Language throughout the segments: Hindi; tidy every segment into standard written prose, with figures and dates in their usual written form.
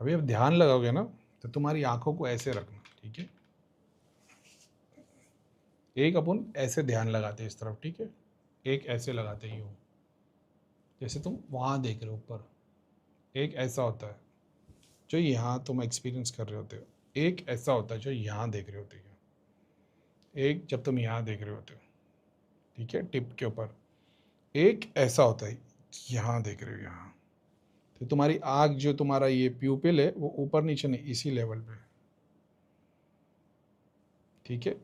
अभी अब ध्यान लगाओगे ना तो तुम्हारी आंखों को ऐसे रखना, ठीक है। एक अपन ऐसे ध्यान लगाते हैं इस तरफ, ठीक है। एक ऐसे लगाते हैं यूँ, जैसे तुम वहाँ देख रहे हो ऊपर। एक ऐसा होता है जो यहाँ तुम एक्सपीरियंस कर रहे होते हो। एक ऐसा होता है जो यहाँ देख रहे होते हो। एक जब तुम यहाँ देख रहे होते हो, ठीक है, टिप के ऊपर। एक ऐसा होता है यहाँ देख रहे हो, यहाँ। तो तुम्हारी आँख जो तुम्हारा ये प्यूपिल है वो ऊपर नीचे नहीं, इसी लेवल पे, ठीक है।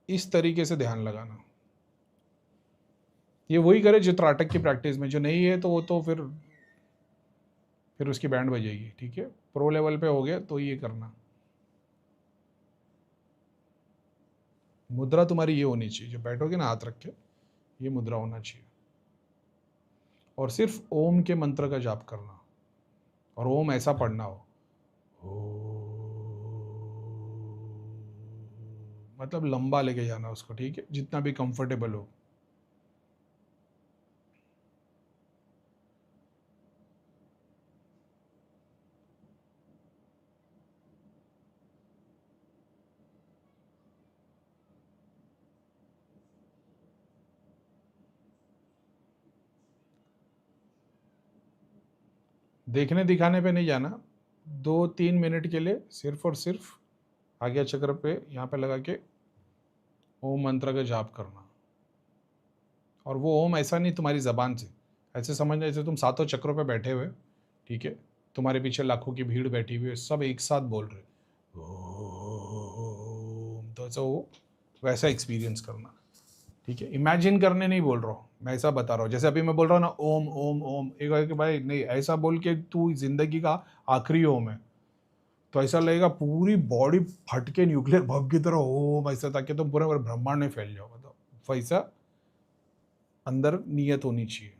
इस तरीके से ध्यान लगाना। ये वही करे जो त्राटक की प्रैक्टिस में, जो नहीं है तो वो तो फिर उसकी बैंड बजेगी, ठीक है। प्रो लेवल पे हो गया तो ये करना। मुद्रा तुम्हारी ये होनी चाहिए, जो बैठोगे ना हाथ रख के, ये मुद्रा होना चाहिए। और सिर्फ ओम के मंत्र का जाप करना, और ओम ऐसा पढ़ना हो, मतलब लंबा लेके जाना उसको, ठीक है, जितना भी कंफर्टेबल हो। देखने दिखाने पे नहीं जाना। 2-3 मिनट के लिए सिर्फ और सिर्फ आज्ञा चक्र पे यहाँ पे लगा के ओम मंत्र का जाप करना। और वो ओम ऐसा नहीं तुम्हारी जबान से, ऐसे समझना जैसे तुम सातों चक्रों पे बैठे हुए, ठीक है। तुम्हारे पीछे लाखों की भीड़ बैठी हुई है, सब एक साथ बोल रहे ओम, तो ऐसा वो वैसा एक्सपीरियंस करना, ठीक है। इमेजिन करने नहीं बोल रहा हूँ मैं, ऐसा बता रहा हूँ। जैसे अभी मैं बोल रहा हूँ ना ओम ओम ओम, एक है कि भाई नहीं ऐसा बोल के तू जिंदगी का आखिरी ओम है, तो ऐसा लगेगा पूरी बॉडी फट के न्यूक्लियर बम की तरह ओम ऐसा, ताकि तुम पूरे ब्रह्मांड में फैल जाओ। मतलब वैसा अंदर नियत होनी चाहिए।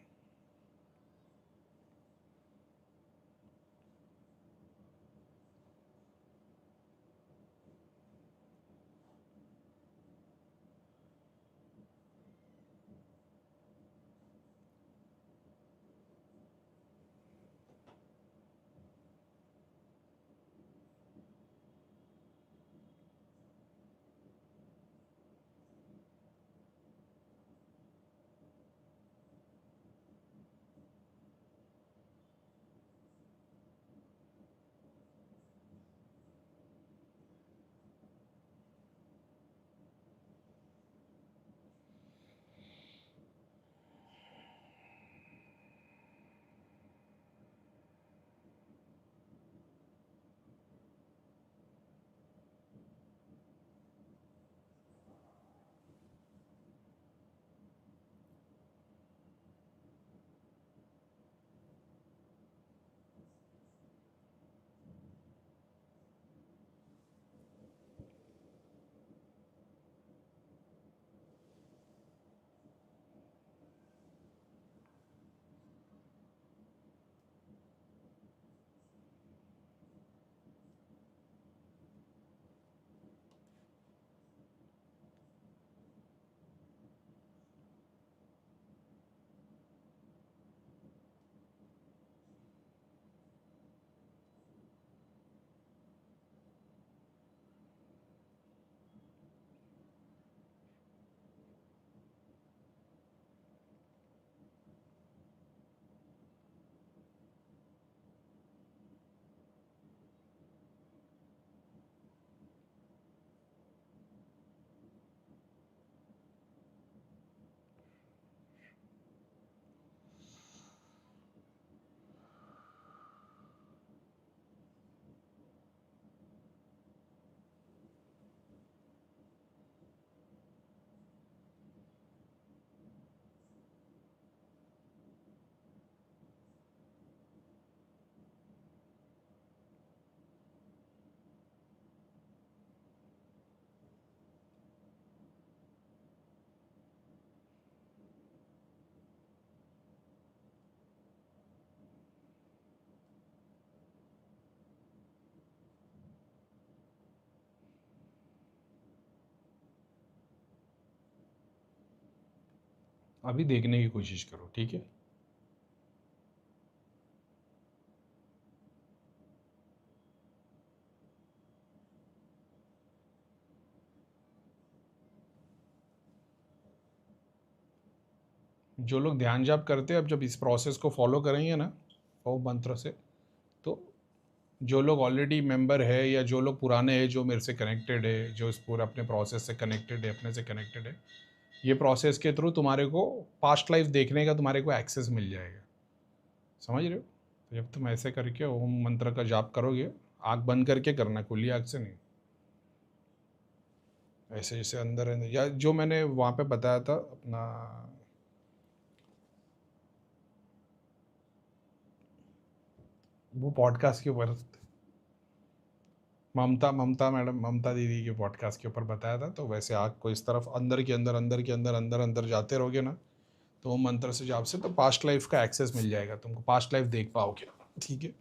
अभी देखने की कोशिश करो, ठीक है। जो लोग ध्यान जाप करते हैं, अब जब इस प्रोसेस को फॉलो करेंगे ना ओम मंत्र से, तो जो लोग ऑलरेडी मेंबर है या जो लोग पुराने हैं, जो मेरे से कनेक्टेड है, जो इस पूरे अपने प्रोसेस से कनेक्टेड है, अपने से कनेक्टेड है, ये प्रोसेस के थ्रू तुम्हारे को पास्ट लाइफ देखने का तुम्हारे को एक्सेस मिल जाएगा। समझ रहे हो? तो जब तुम ऐसे करके ओम मंत्र का जाप करोगे, आँख बंद करके करना, खुली आँख से नहीं, ऐसे जैसे अंदर अंदर, या जो मैंने वहाँ पे बताया था अपना, वो पॉडकास्ट के ऊपर, ममता ममता मैडम, ममता दीदी के पॉडकास्ट के ऊपर बताया था, तो वैसे आँख को इस तरफ अंदर के अंदर, अंदर के अंदर, अंदर अंदर जाते रहोगे ना, तो वो मंत्र से जाप से तो पास्ट लाइफ का एक्सेस मिल जाएगा तुमको, पास्ट लाइफ देख पाओगे। ठीक है।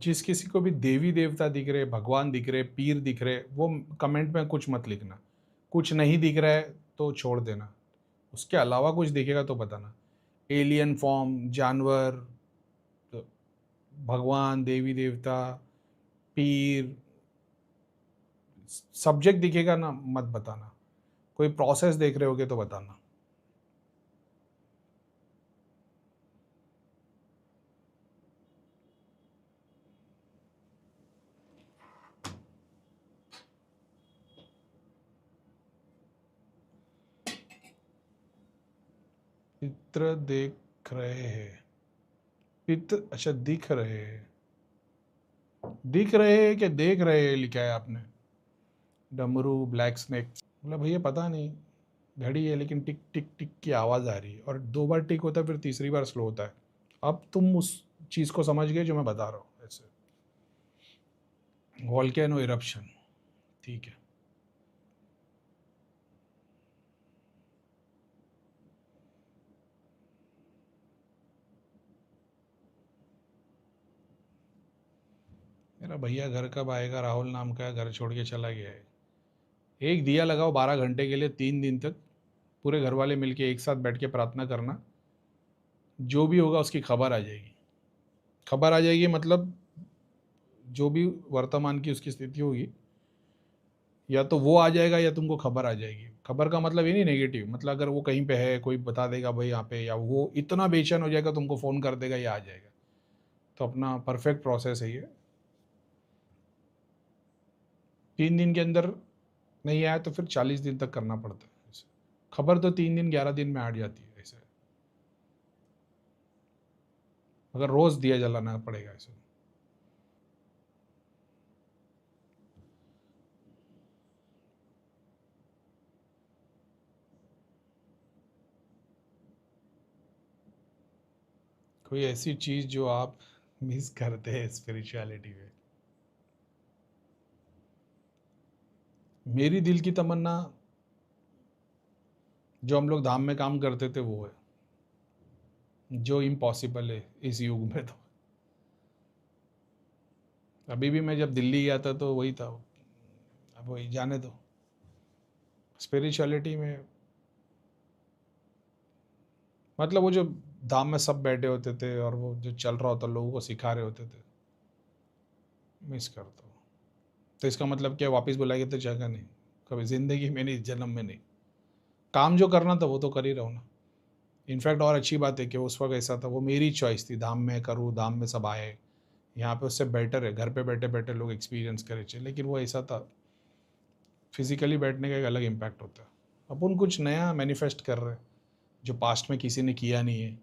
जिस किसी को भी देवी देवता दिख रहे, भगवान दिख रहे, पीर दिख रहे, वो कमेंट में कुछ मत लिखना। कुछ नहीं दिख रहा है तो छोड़ देना। उसके अलावा कुछ दिखेगा तो बताना। एलियन फॉर्म, जानवर, तो भगवान, देवी देवता, पीर, सब्जेक्ट दिखेगा ना, मत बताना। कोई प्रोसेस देख रहे होगे तो बताना। चित्र देख रहे हैं, पित्र, अच्छा दिख रहे हैं, दिख रहे हैं कि देख रहे हैं लिखा है आपने। डमरू, ब्लैक स्नेक, मतलब भैया पता नहीं, घड़ी है लेकिन टिक टिक टिक की आवाज़ आ रही है, और 2 बार टिक होता है, फिर तीसरी बार स्लो होता है। अब तुम उस चीज़ को समझ गए जो मैं बता रहा हूँ। ऐसे वॉल्केनो इरप्शन, ठीक है। मेरा भैया घर कब आएगा, राहुल नाम का घर छोड़ के चला गया है। एक दिया लगाओ 12 घंटे के लिए, 3 दिन तक पूरे घर वाले मिलके एक साथ बैठ के प्रार्थना करना, जो भी होगा उसकी खबर आ जाएगी। खबर आ जाएगी मतलब जो भी वर्तमान की उसकी स्थिति होगी, या तो वो आ जाएगा या तुमको खबर आ जाएगी। खबर का मतलब ये नहीं नेगेटिव, मतलब अगर वो कहीं पे है, कोई बता देगा भाई यहाँ पे, या वो इतना बेचैन हो जाएगा तुमको फ़ोन कर देगा, या आ जाएगा। तो अपना परफेक्ट प्रोसेस है ये। 3 दिन के अंदर नहीं आया तो फिर 40 दिन तक करना पड़ता है ऐसे। खबर तो 3 दिन 11 दिन में आ जाती है ऐसे, मगर रोज़ दिया जलाना पड़ेगा ऐसे। कोई ऐसी चीज़ जो आप मिस करते हैं स्पिरिचुअलिटी में? मेरी दिल की तमन्ना, जो हम लोग धाम में काम करते थे वो है, जो इम्पॉसिबल है इस युग में। तो अभी भी मैं जब दिल्ली गया था तो वही था। अब वही जाने दो। स्पिरिचुअलिटी में मतलब वो जो धाम में सब बैठे होते थे और वो जो चल रहा होता, लोगों को सिखा रहे होते थे, मिस करता हूँ। तो इसका मतलब क्या, वापस बुलाएंगे तो जगह नहीं? कभी ज़िंदगी में नहीं, जन्म में नहीं। काम जो करना था वो तो कर ही रहा हूँ ना। इनफैक्ट और अच्छी बात है कि उस वक्त ऐसा था, वो मेरी चॉइस थी, धाम में करूँ, धाम में सब आए। यहाँ पे उससे बेटर है घर पे बैठे बैठे लोग एक्सपीरियंस करे चाहिए, लेकिन वो ऐसा था, फिजिकली बैठने का एक अलग इम्पैक्ट होता है। अपन कुछ नया मैनिफेस्ट कर रहे हैं जो पास्ट में किसी ने किया नहीं है।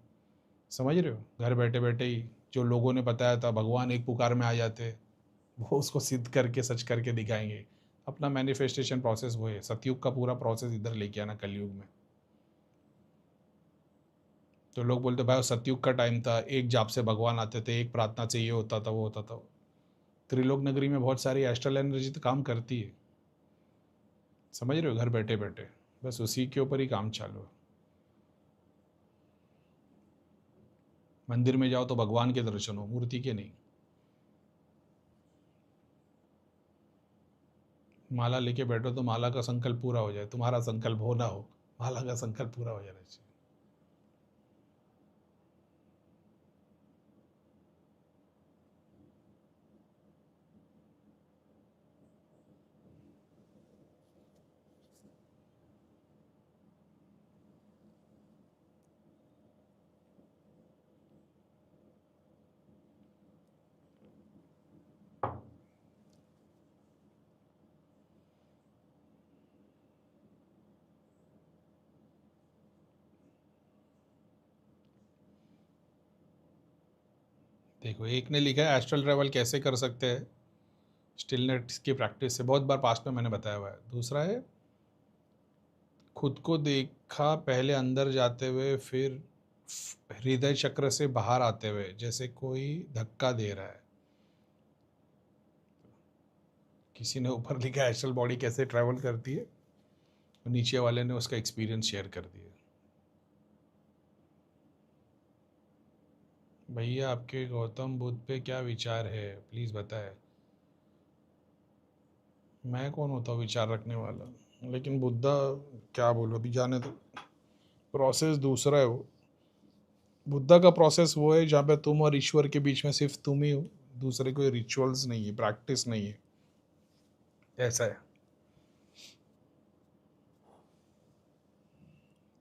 समझ रहे हो? घर बैठे बैठे ही जो लोगों ने बताया था भगवान एक पुकार में आ जाते, वो उसको सिद्ध करके सच करके दिखाएंगे। अपना मैनिफेस्टेशन प्रोसेस वो है, सतयुग का पूरा प्रोसेस इधर लेके आना कलयुग में। तो लोग बोलते भाई वो सतयुग का टाइम था, एक जाप से भगवान आते थे, एक प्रार्थना से ये होता था वो होता था। त्रिलोक नगरी में बहुत सारी एस्ट्रल एनर्जी तो काम करती है, समझ रहे हो, घर बैठे बैठे, बस उसी के ऊपर ही काम चालू है। मंदिर में जाओ तो भगवान के दर्शन हो, मूर्ति के नहीं। माला लेके बैठो तो माला का संकल्प पूरा हो जाए, तुम्हारा संकल्प हो ना हो, माला का संकल्प पूरा हो जाना चाहिए। देखो, एक ने लिखा है एस्ट्रल ट्रैवल कैसे कर सकते हैं, स्टिलनेस की प्रैक्टिस से, बहुत बार पास्ट में मैंने बताया हुआ है। दूसरा है खुद को देखा पहले अंदर जाते हुए, फिर हृदय चक्र से बाहर आते हुए, जैसे कोई धक्का दे रहा है। किसी ने ऊपर लिखा एस्ट्रल बॉडी कैसे ट्रैवल करती है, नीचे वाले ने उसका एक्सपीरियंस शेयर कर दिया। भैया आपके गौतम बुद्ध पे क्या विचार है, प्लीज़ बताएं। मैं कौन होता हूँ विचार रखने वाला, लेकिन बुद्धा, क्या बोलो, अभी जाने दो, प्रोसेस दूसरा है वो। बुद्धा का प्रोसेस वो है जहाँ पे तुम और ईश्वर के बीच में सिर्फ तुम ही हो, दूसरे कोई रिचुअल्स नहीं है, प्रैक्टिस नहीं है, ऐसा है।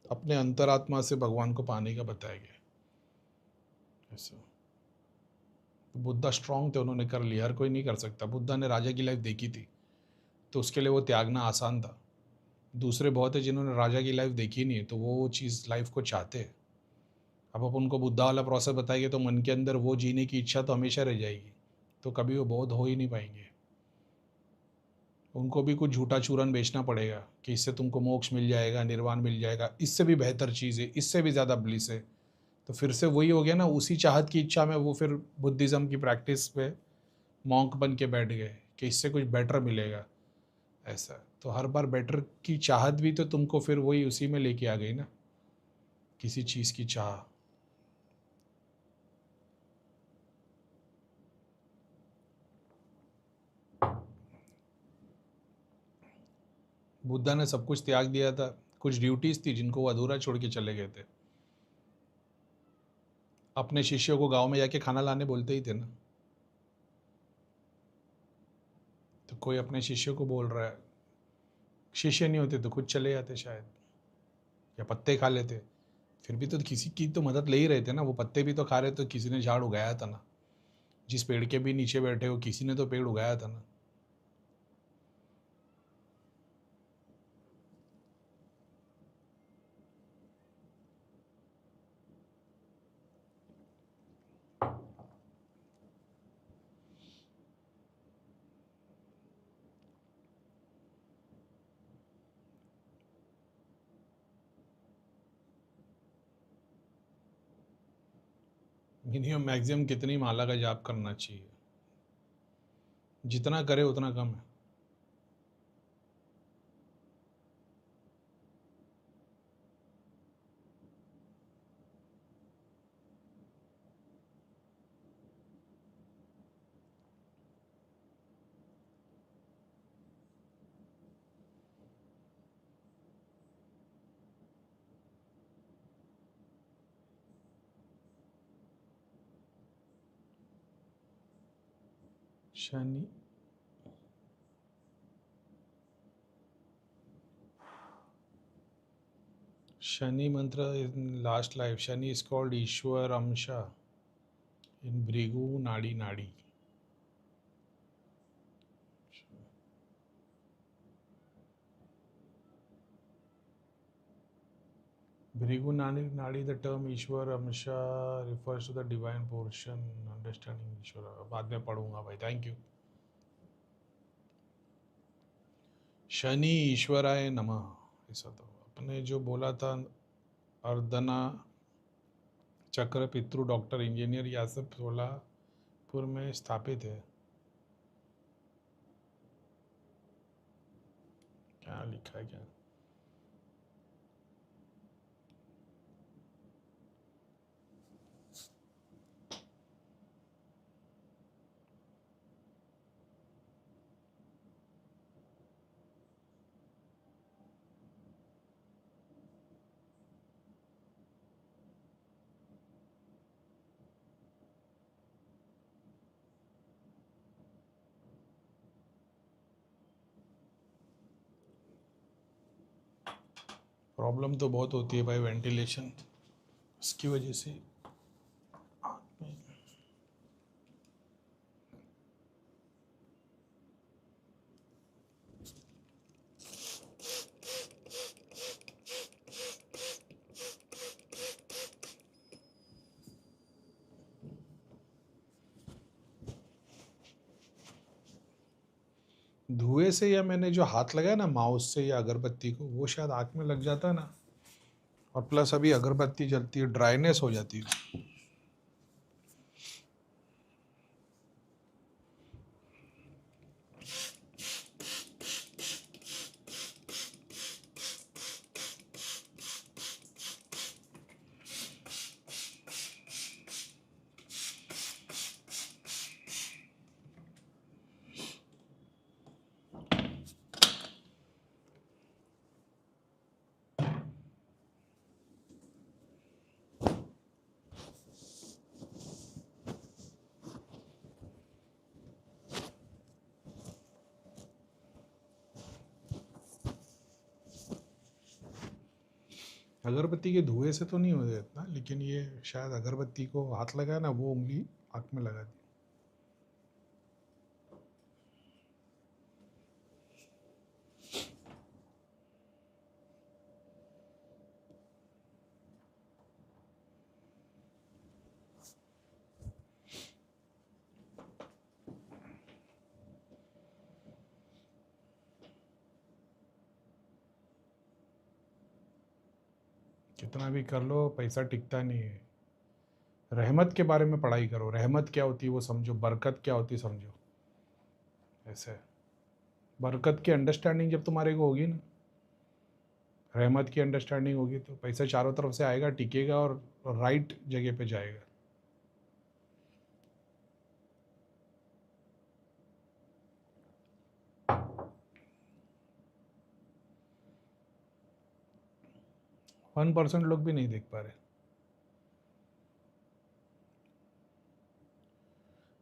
अपने अंतरात्मा से भगवान को पाने का बताया गया, ऐसा। तो बुद्धा स्ट्रांग थे, उन्होंने कर लिया, हर कोई नहीं कर सकता। बुद्धा ने राजा की लाइफ देखी थी, तो उसके लिए वो त्यागना आसान था। दूसरे बहुत है जिन्होंने राजा की लाइफ देखी नहीं है, तो वो चीज़ लाइफ को चाहते हैं। अब आप उनको बुद्धा वाला प्रोसेस बताएंगे तो मन के अंदर वो जीने की इच्छा तो हमेशा रह जाएगी, तो कभी वो बोध हो ही नहीं पाएंगे। उनको भी कुछ झूठा चूरन बेचना पड़ेगा कि इससे तुमको मोक्ष मिल जाएगा, निर्वाण मिल जाएगा, इससे भी बेहतर चीज़ है, इससे भी ज़्यादा ब्लिस है। तो फिर से वही हो गया ना, उसी चाहत की इच्छा में वो फिर बुद्धिज़्म की प्रैक्टिस पे मॉन्क बन के बैठ गए कि इससे कुछ बेटर मिलेगा, ऐसा। तो हर बार बेटर की चाहत भी तो तुमको फिर वही उसी में लेके आ गई ना, किसी चीज़ की चाह। बुद्धा ने सब कुछ त्याग दिया था, कुछ ड्यूटीज़ थी जिनको वो अधूरा छोड़ के चले गए थे। अपने शिष्यों को गांव में जाके खाना लाने बोलते ही थे ना। तो कोई अपने शिष्यों को बोल रहा है, शिष्य नहीं होते तो खुद चले जाते शायद, या पत्ते खा लेते। फिर भी तो किसी की तो मदद ले ही रहे थे ना, वो पत्ते भी तो खा रहे, तो किसी ने झाड़ उगाया था ना। जिस पेड़ के भी नीचे बैठे हो, किसी ने तो पेड़ उगाया था ना। मिनिमम मैक्सिमम कितनी माला का जाप करना चाहिए, जितना करे उतना कम है। Shani, Shani mantra in last life, Shani is called Ishwar ansha in Bhrigu Nadi Nadi. Bhrigu Nadi Nadi, the term Ishwar ansha refers to the divine portion understanding Ishwar. बाद में पढ़ूंगा भाई, थैंक यू। शनि ईश्वराय नमः, ऐसा तो अपने जो बोला था, अर्दना चक्र पितृ डॉक्टर इंजीनियर यह सब सोलापुर में स्थापित है। क्या लिखा है क्या? प्रॉब्लम तो बहुत होती है भाई, वेंटिलेशन, इसकी वजह से। धुएं से या मैंने जो हाथ लगाया ना माउस से या अगरबत्ती को, वो शायद आँख में लग जाता है ना, और प्लस अभी अगरबत्ती जलती है, ड्राइनेस हो जाती है। अगरबत्ती के धुएं से तो नहीं हो इतना, लेकिन ये शायद अगरबत्ती को हाथ लगाया ना, वो उंगली आँख में लगा दी। कितना भी कर लो पैसा टिकता नहीं है। रहमत के बारे में पढ़ाई करो, रहमत क्या होती है वो समझो, बरकत क्या होती है समझो। ऐसे बरकत की अंडरस्टैंडिंग जब तुम्हारे को होगी ना, रहमत की अंडरस्टैंडिंग होगी, तो पैसा चारों तरफ से आएगा, टिकेगा और राइट जगह पे जाएगा। 1% लोग भी नहीं देख पा रहे।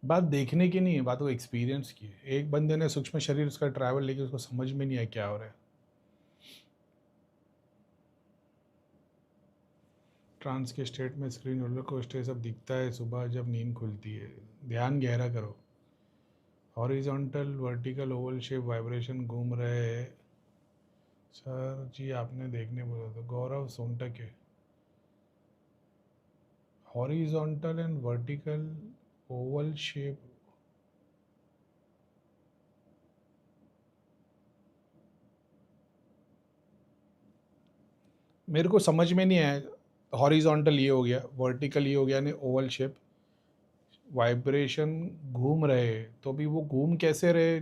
बात देखने की नहीं है, बात वो एक्सपीरियंस की है। एक बंदे ने सूक्ष्म शरीर उसका ट्रैवल लेके उसको समझ में नहीं आया क्या हो रहा है। ट्रांस के स्टेट में स्क्रीन रोलर कोस्टर सब दिखता है सुबह जब नींद खुलती है। ध्यान गहरा करो। Horizontal vertical Oval shape vibration घूम रहे हैं। सर जी आपने देखने बोला था, गौरव सोनटक है। Horizontal and vertical Oval shape, मेरे को समझ में नहीं आया। हॉरिजॉन्टल ये हो गया, वर्टिकल ये हो गया, नहीं ओवल शेप वाइब्रेशन घूम रहे, तो भी वो घूम कैसे रहे?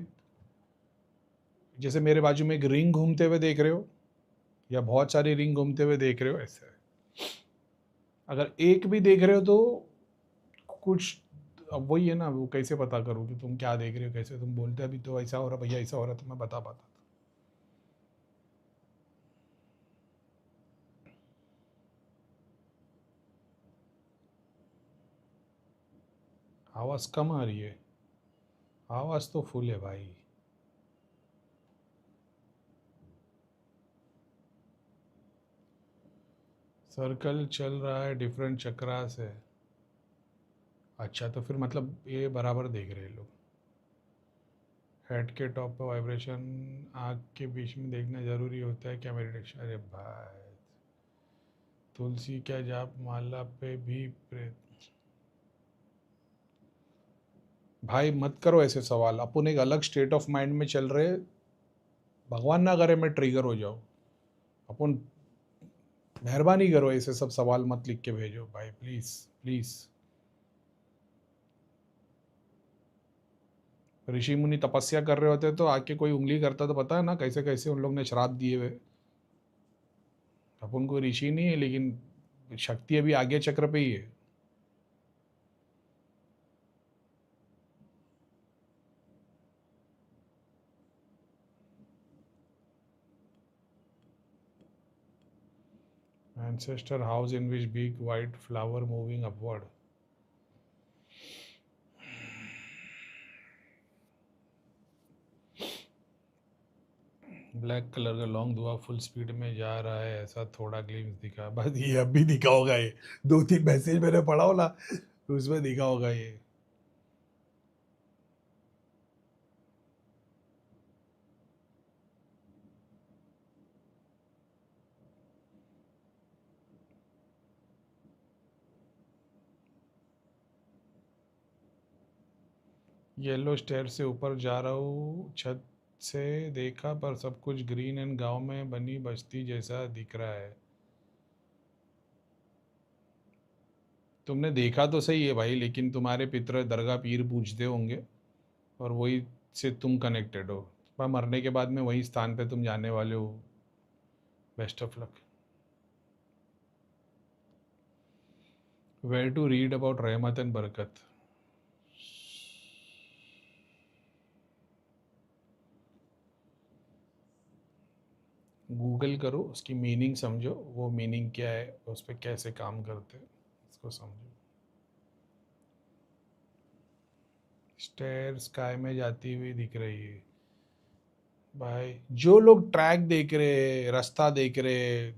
जैसे मेरे बाजू में एक रिंग घूमते हुए देख रहे हो, या बहुत सारी रिंग घूमते हुए देख रहे हो, ऐसे। अगर एक भी देख रहे हो तो कुछ, अब वही है ना, वो कैसे पता करूँ कि तुम क्या देख रहे हो, कैसे तुम बोलते अभी तो ऐसा हो रहा भैया, ऐसा हो रहा, तो मैं बता पाता। आवाज़ कम आ रही है? आवाज़ तो फुल है भाई। सर्कल चल रहा है डिफरेंट चक्रा से। अच्छा, तो फिर मतलब ये बराबर देख रहे हैं लोग। हेड के टॉप पे वाइब्रेशन, आँख के बीच में देखना ज़रूरी होता है क्या मेडिटेशन? अरे भाई, तुलसी क्या जाप माला पे भी प्रेत? भाई मत करो ऐसे सवाल, अपन एक अलग स्टेट ऑफ माइंड में चल रहे। भगवान ना करे मैं ट्रिगर हो जाऊँ। अपन मेहरबानी करो ऐसे सब सवाल मत लिख के भेजो भाई, प्लीज प्लीज। ऋषि मुनि तपस्या कर रहे होते तो आके कोई उंगली करता तो पता है ना कैसे कैसे उन लोग ने श्राप दिए हुए। अपन कोई ऋषि नहीं है, लेकिन शक्ति अभी आगे चक्र पे ही है। Ancestor house in which big white flower moving upward. Black colour का लॉन्ग धुआं फुल स्पीड में जा रहा है, ऐसा थोड़ा ग्लिम्स दिखा, बस ये अब भी दिखा होगा, ये 2-3 मैसेज मैंने पढ़ा हो ना, उसमें दिखा होगा ये। येलो स्टेयर से ऊपर जा रहा हूँ, छत से देखा पर सब कुछ ग्रीन एंड गांव में बनी बस्ती जैसा दिख रहा है। तुमने देखा तो सही है भाई, लेकिन तुम्हारे पितर दरगाह पीर पूजते होंगे और वही से तुम कनेक्टेड हो, पर मरने के बाद में वही स्थान पे तुम जाने वाले हो। Best of luck. Where to read about रहमत एंड बरकत? गूगल करो, उसकी मीनिंग समझो, वो मीनिंग क्या है, उस पर कैसे काम करते हैं इसको समझो। स्टेयर स्काई में जाती हुई दिख रही है भाई। जो लोग ट्रैक देख रहे, रास्ता देख रहे,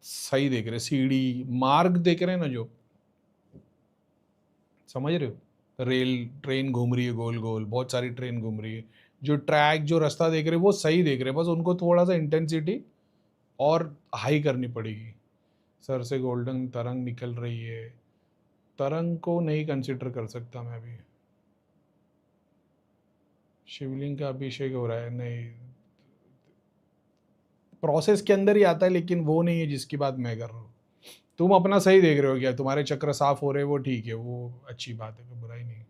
सही देख रहे, सीढ़ी मार्ग देख रहे हैं ना, जो समझ रहे हो, रेल ट्रेन घूम रही है गोल गोल, बहुत सारी ट्रेन घूम रही है, जो ट्रैक जो रास्ता देख रहे हैं वो सही देख रहे हैं, बस उनको थोड़ा सा इंटेंसिटी और हाई करनी पड़ेगी। सर से गोल्डन तरंग निकल रही है, तरंग को नहीं कंसिडर कर सकता मैं अभी। शिवलिंग का अभिषेक हो रहा है, नहीं, प्रोसेस के अंदर ही आता है, लेकिन वो नहीं है जिसकी बात मैं कर रहा हूँ। तुम अपना सही देख रहे हो क्या, तुम्हारे चक्र साफ हो रहे हैं, वो ठीक है, वो अच्छी बात है, कोई बुराई नहीं।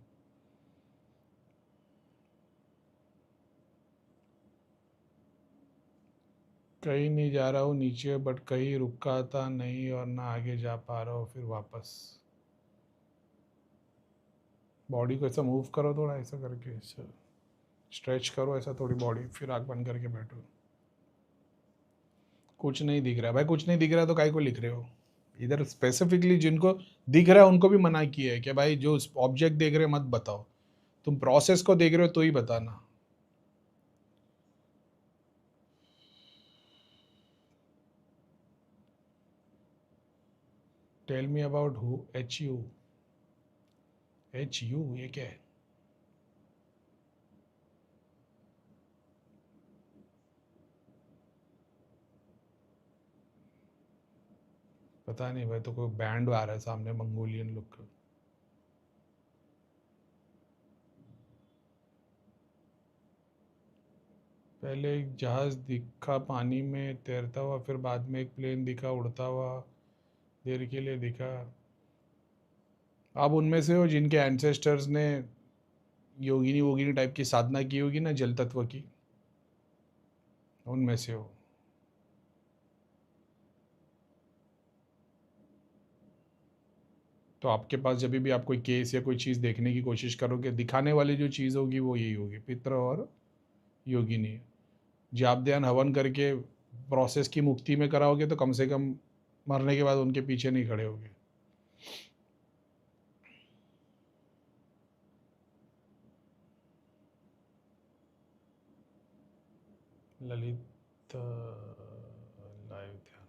कहीं नहीं जा रहा हूँ नीचे, बट कहीं रुका था नहीं और ना आगे जा पा रहा हूँ फिर वापस। बॉडी को ऐसा मूव करो थोड़ा, ऐसा करके ऐसा स्ट्रेच करो ऐसा थोड़ी बॉडी, फिर आँख बंद करके बैठो। कुछ नहीं दिख रहा भाई, कुछ नहीं दिख रहा तो काय को लिख रहे हो इधर? स्पेसिफिकली जिनको दिख रहा है उनको भी मना किया है कि भाई जो ऑब्जेक्ट देख रहे हो मत बताओ, तुम प्रोसेस को देख रहे हो तो ही बताना। Tell me about who H U. H U ये क्या है? पता नहीं भाई, तो कोई बैंड आ रहा है सामने मंगोलियन लुक का। पहले एक जहाज दिखा पानी में तैरता हुआ, फिर बाद में एक प्लेन दिखा उड़ता हुआ, देर के लिए दिखा। आप उनमें से हो जिनके एंसेस्टर्स ने योगिनी वोगिनी टाइप की साधना की होगी ना, जल तत्व की, उनमें से हो। तो आपके पास जब भी आप कोई केस या कोई चीज़ देखने की कोशिश करोगे, दिखाने वाली जो चीज़ होगी वो यही होगी, पितर और योगिनी। जाप ध्यान हवन करके प्रोसेस की मुक्ति में कराओगे तो कम से कम मरने के बाद उनके पीछे नहीं खड़े होगे। ललित लाइव ध्यान।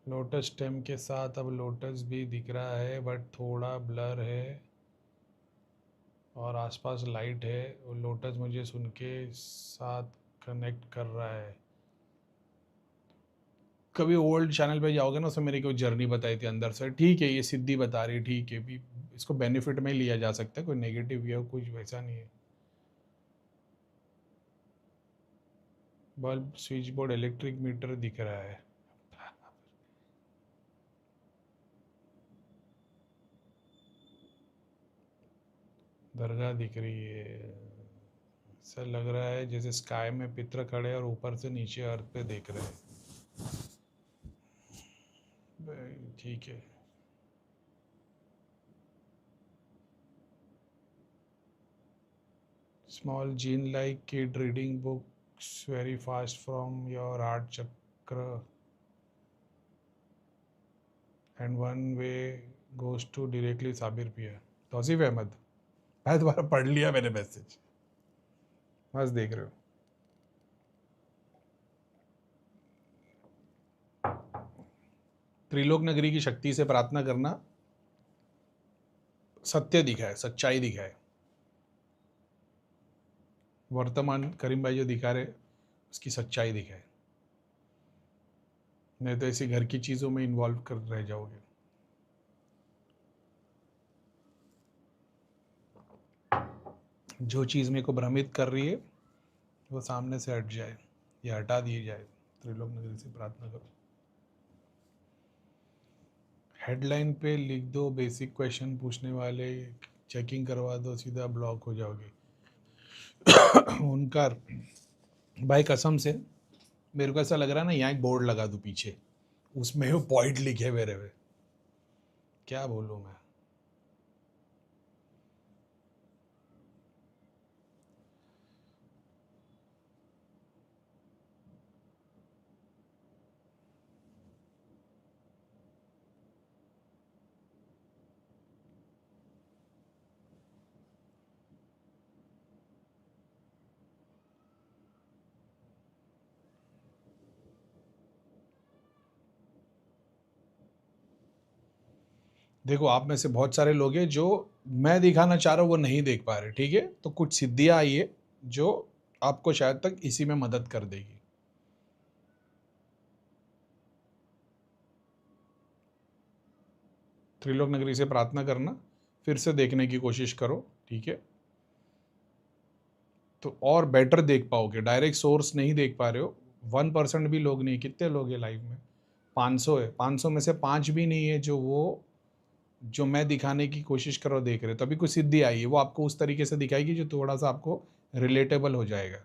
लोटस स्टेम के साथ अब लोटस भी दिख रहा है, बट थोड़ा ब्लर है और आसपास लाइट है, और लोटस मुझे सुन के साथ कनेक्ट कर रहा है। कभी ओल्ड चैनल पे जाओगे ना, उसमें मेरी कोई जर्नी बताई थी अंदर से, ठीक है ये सिद्धि बता रही, ठीक है भी, इसको बेनिफिट में लिया जा सकता है, कोई नेगेटिव या कुछ वैसा नहीं है। Bulb, switch board, electric meter दिख रहा है। दरगाह दिख रही है। ऐसा लग रहा है जैसे स्काई में पितर खड़े और ऊपर से नीचे अर्थ पे देख रहे हैं। ठीक है। Small gene like kid reading books very fast from your heart chakra and one way goes to directly Sabir Piya. Tauseef Ahmad, मैं दोबारा पढ़ लिया मैंने मैसेज, बस देख रहे हो। त्रिलोक नगरी की शक्ति से प्रार्थना करना, सत्य दिखाए, सच्चाई दिखाए। वर्तमान करीम भाई जो दिखा रहे उसकी सच्चाई दिखाए, नहीं तो ऐसी घर की चीज़ों में इन्वॉल्व कर रह जाओगे। जो चीज़ मेरे को भ्रमित कर रही है वो सामने से हट जाए या हटा दी जाए। त्रिलोक नगरी से प्रार्थना करो। हेडलाइन पे लिख दो बेसिक क्वेश्चन पूछने वाले, चेकिंग करवा दो, सीधा ब्लॉक हो जाओगे। उनका भाई कसम से मेरे को ऐसा लग रहा है ना, यहाँ एक बोर्ड लगा दूँ पीछे, उसमें वो पॉइंट लिखे मेरे में, क्या बोलूँ मैं। देखो आप में से बहुत सारे लोग हैं जो मैं दिखाना चाह रहा हूँ वो नहीं देख पा रहे, ठीक है, तो कुछ सिद्धियाँ आई है जो आपको शायद तक इसी में मदद कर देगी। त्रिलोक नगरी से प्रार्थना करना, फिर से देखने की कोशिश करो, ठीक है, तो और बेटर देख पाओगे। डायरेक्ट सोर्स नहीं देख पा रहे हो, 1% भी लोग नहीं, कितने लोग हैं लाइव में, 500 है, 500 में से 5 भी नहीं है जो वो जो मैं दिखाने की कोशिश करो देख रहे हो। तभी कुछ सिद्धि आई है, वो आपको उस तरीके से दिखाएगी जो थोड़ा सा आपको रिलेटेबल हो जाएगा।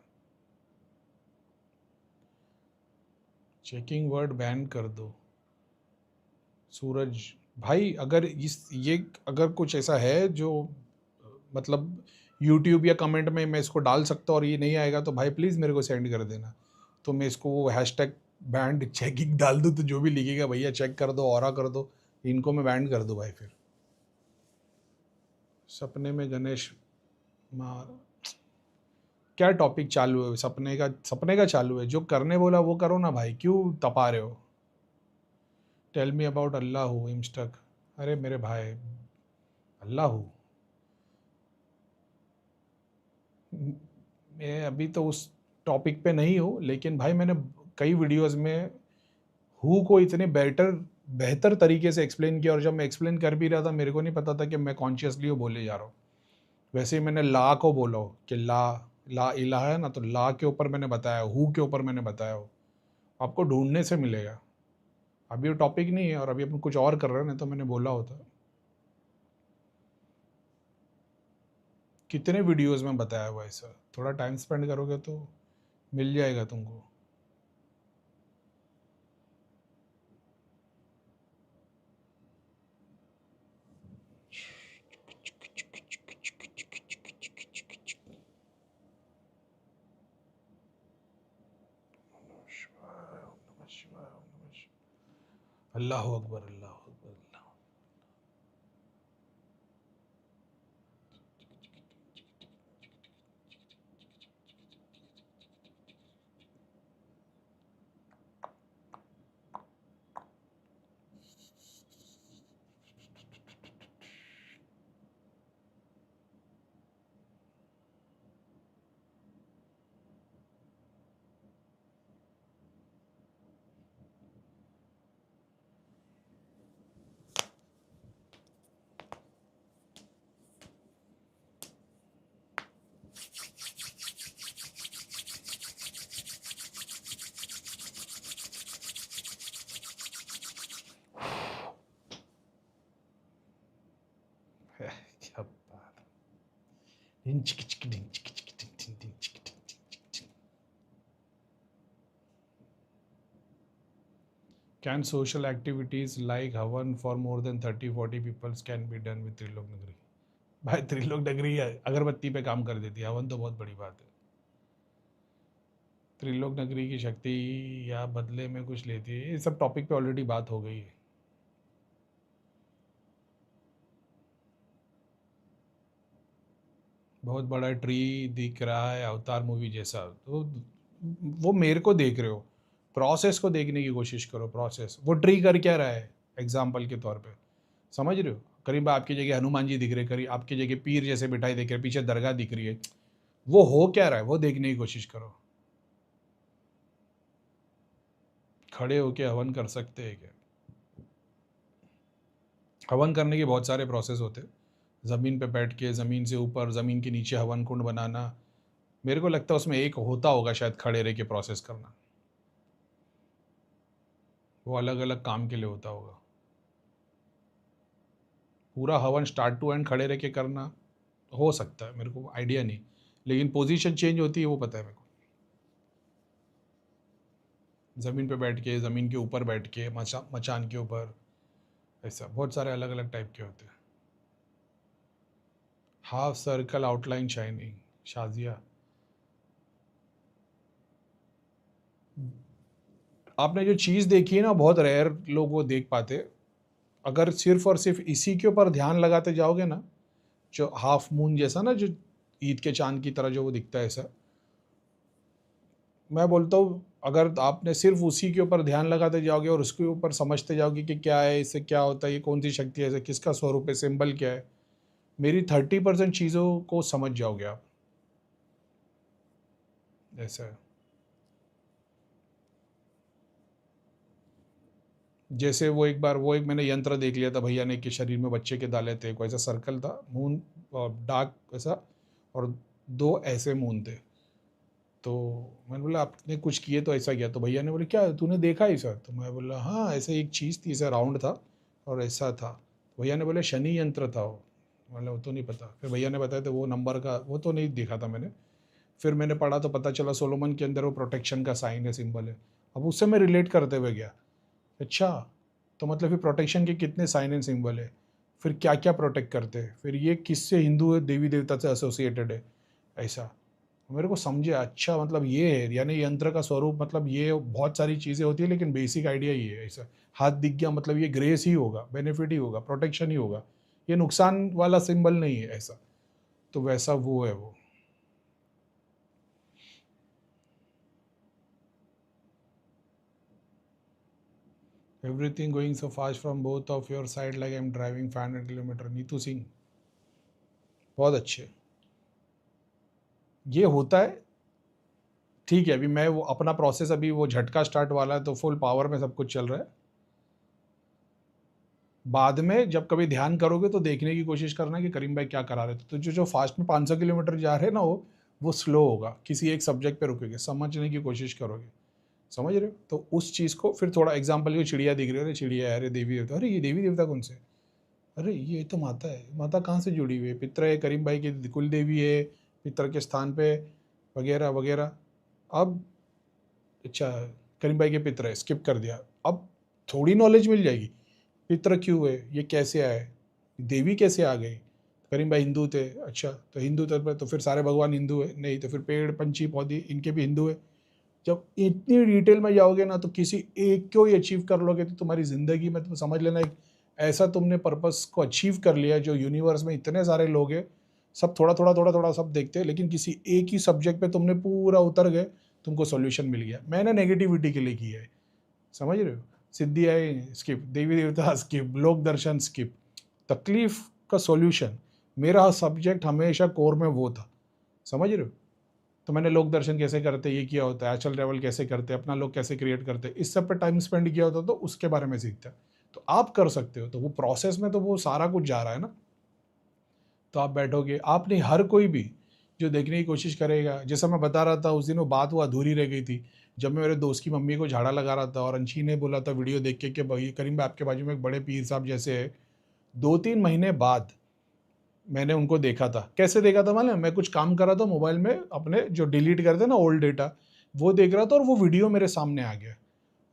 चेकिंग वर्ड बैन कर दो। सूरज भाई, अगर इस ये अगर कुछ ऐसा है जो मतलब यूट्यूब या कमेंट में मैं इसको डाल सकता हूँ और ये नहीं आएगा तो भाई प्लीज़ मेरे को सेंड कर देना, तो मैं इसको वो हैशटैग बैंड चेकिंग डाल दूँ, तो जो भी लिखेगा भैया चेक कर दो, और कर दो, इनको मैं बैंड कर दूँ भाई। फिर सपने में गणेश मार, क्या टॉपिक चालू है, सपने का चालू है, जो करने बोला वो करो ना भाई, क्यों तपा रहे हो। टेल मी अबाउट अल्लाह इंस्टक। अरे मेरे भाई, अल्लाह, मैं अभी तो उस टॉपिक पे नहीं हूँ, लेकिन भाई मैंने कई वीडियोस में हु को इतने बेहतर तरीके से एक्सप्लेन किया, और जब मैं एक्सप्लेन कर भी रहा था मेरे को नहीं पता था कि मैं कॉन्शियसली वो बोले जा रहा हूँ। वैसे ही मैंने ला को बोला हो कि ला, ला इलाहा है ना, तो ला के ऊपर मैंने बताया, हु के ऊपर मैंने बताया हो, आपको ढूंढने से मिलेगा। अभी वो टॉपिक नहीं है और अभी अपन कुछ और कर रहे हैं, नहीं तो मैंने बोला होता। कितने वीडियोस में बताया हुआ है सर, थोड़ा टाइम स्पेंड करोगे तो मिल जाएगा तुमको। अल्लाह अकबर, अल्लाह अकबर, अल्लाह। Can social activities like Havan for more than 30-40 people can be done with Trilok नगरी? भाई त्रिलोक नगरी अगरबत्ती पे काम कर देती है, हवन तो बहुत बड़ी बात है। त्रिलोक नगरी की शक्ति या बदले में कुछ लेती है, ये सब टॉपिक पे ऑलरेडी बात हो गई है। बहुत बड़ा ट्री दिख रहा है अवतार मूवी जैसा, तो वो मेरे को देख रहे हो, प्रोसेस को देखने की कोशिश करो। प्रोसेस, वो ट्री कर क्या रहा है एग्जाम्पल के तौर पे, समझ रहे हो? करीब आपकी जगह हनुमान जी दिख रहे, करीब आपकी जगह पीर जैसे बिठाई दिख रहे, पीछे दरगाह दिख रही है, वो हो क्या रहा है वो देखने की कोशिश करो। खड़े होके हवन कर सकते हैं क्या? हवन करने के बहुत सारे प्रोसेस होते हैं, ज़मीन पे बैठ के, ज़मीन से ऊपर, ज़मीन के नीचे हवन कुंड बनाना। मेरे को लगता है उसमें एक होता होगा शायद खड़े रह के प्रोसेस करना, वो अलग अलग काम के लिए होता होगा। पूरा हवन स्टार्ट टू एंड खड़े रह के करना हो सकता है, मेरे को आइडिया नहीं, लेकिन पोजीशन चेंज होती है वो पता है मेरे को। ज़मीन पे बैठ के, ज़मीन के ऊपर बैठ के, मचान के ऊपर, ऐसा बहुत सारे अलग अलग टाइप के होते हैं। Half circle outline shining, Shazia आपने जो चीज़ देखी है ना, बहुत रेयर लोग वो देख पाते। अगर सिर्फ और सिर्फ इसी के ऊपर ध्यान लगाते जाओगे ना, जो हाफ मून जैसा ना, जो ईद के चांद की तरह जो वो दिखता है ऐसा, मैं बोलता हूँ अगर आपने सिर्फ उसी के ऊपर ध्यान लगाते जाओगे और उसके ऊपर समझते जाओगे कि क्या है, इससे क्या होता है, ये कौन सी शक्ति है, ऐसे किसका स्वरूप है, सिंबल क्या है, मेरी 30% चीज़ों को समझ जाओगे आप। ऐसा है जैसे वो एक बार वो एक मैंने यंत्र देख लिया था भैया ने कि शरीर में बच्चे के डाले थे, कोई ऐसा सर्कल था मून, डार्क ऐसा, और दो ऐसे मून थे। तो मैंने बोला आपने कुछ किए तो ऐसा किया, तो भैया ने बोले क्या तूने देखा ऐसा? तो मैं बोला हाँ, ऐसे एक चीज़ थी, ऐसा राउंड था और ऐसा था। भैया ने बोले शनि यंत्र था वो। मतलब वो तो नहीं पता, फिर भैया ने बताया तो वो नंबर का वो तो नहीं देखा था मैंने। फिर मैंने पढ़ा तो पता चला सोलोमन के अंदर वो प्रोटेक्शन का साइन है, सिंबल है। अब उससे मैं रिलेट करते हुए गया, अच्छा तो मतलब फिर प्रोटेक्शन के कितने साइन एंड सिंबल है, फिर क्या क्या प्रोटेक्ट करते हैं, फिर ये किससे हिंदू देवी देवता से एसोसिएटेड है, ऐसा मेरे को समझे। अच्छा मतलब ये है, यानी यंत्र का स्वरूप मतलब ये बहुत सारी चीज़ें होती है, लेकिन बेसिक आइडिया ये है। ऐसा हाथ दिख गया मतलब ये ग्रेस ही होगा, बेनिफिट ही होगा, प्रोटेक्शन ही होगा, ये नुकसान वाला सिंबल नहीं है ऐसा। तो वैसा वो है वो। Everything going so fast from both of your side like I am driving 500 kilometre, Neetu Singh बहुत अच्छे। ये होता है, ठीक है। अभी मैं वो अपना प्रोसेस, अभी वो झटका स्टार्ट वाला है तो फुल पावर में सब कुछ चल रहा है। बाद में जब कभी ध्यान करोगे तो देखने की कोशिश करना कि करीम भाई क्या करा रहे थे। तो जो फास्ट में 500 किलोमीटर जा रहे हैं ना, वो स्लो होगा, किसी एक सब्जेक्ट पे रुकेंगे, समझने की कोशिश करोगे, समझ रहे हो? तो उस चीज़ को फिर थोड़ा एग्जाम्पल की, चिड़िया दिख रही है, अरे चिड़िया है, अरे देवी देवता, अरे ये देवी देवता कौन से, अरे ये तो माता है, माता कहाँ से जुड़ी हुई है, पितर है, करीम भाई की कुल देवी है पितर के स्थान पे, वगैरह वगैरह। अब अच्छा, करीम भाई के पितर है, स्किप कर दिया, अब थोड़ी नॉलेज मिल जाएगी, पितर क्यों है, ये कैसे आए, देवी कैसे आ गई, करीम भाई हिंदू थे, अच्छा तो हिंदू तो फिर सारे भगवान हिंदू है, नहीं तो फिर पेड़ पंछी पौधे इनके भी हिंदू है। जब इतनी डिटेल में जाओगे ना तो किसी एक को ही अचीव कर लोगे तो तुम्हारी ज़िंदगी में, तुम समझ लेना एक ऐसा तुमने पर्पस को अचीव कर लिया। जो यूनिवर्स में इतने सारे लोग हैं, सब थोड़ा थोड़ा थोड़ा थोड़ा सब देखते हैं, लेकिन किसी एक ही सब्जेक्ट पे तुमने पूरा उतर गए, तुमको सॉल्यूशन मिल गया। मैंने नेगेटिविटी के लिए किया है, समझ रहे हो? सिद्धि आई स्किप, देवी देवता स्किप, लोक दर्शन स्किप, तकलीफ का सॉल्यूशन, मेरा सब्जेक्ट हमेशा कोर में वो था, समझ रहे हो? तो मैंने लोक दर्शन कैसे करते ये किया होता है, एचल ट्रैवल कैसे करते, अपना लोग कैसे क्रिएट करते, इस सब पे टाइम स्पेंड किया होता, तो उसके बारे में सीखता है। तो आप कर सकते हो, तो वो प्रोसेस में तो वो सारा कुछ जा रहा है ना। तो आप बैठोगे, आप नहीं, हर कोई भी जो देखने की कोशिश करेगा, जैसा मैं बता रहा था उस दिन वो बात वो अधूरी रह गई थी, जब मैं मेरे दोस्त की मम्मी को झाड़ा लगा रहा था और अंशी ने बोला था वीडियो देख के कि भाई करीम भाई आपके बाजू में एक बड़े पीर साहब जैसे है। 2-3 महीने बाद मैंने उनको देखा था। कैसे देखा था मालूम है? मैं कुछ काम कर रहा था मोबाइल में, अपने जो डिलीट करते हैं ना ओल्ड डेटा, वो देख रहा था और वो वीडियो मेरे सामने आ गया।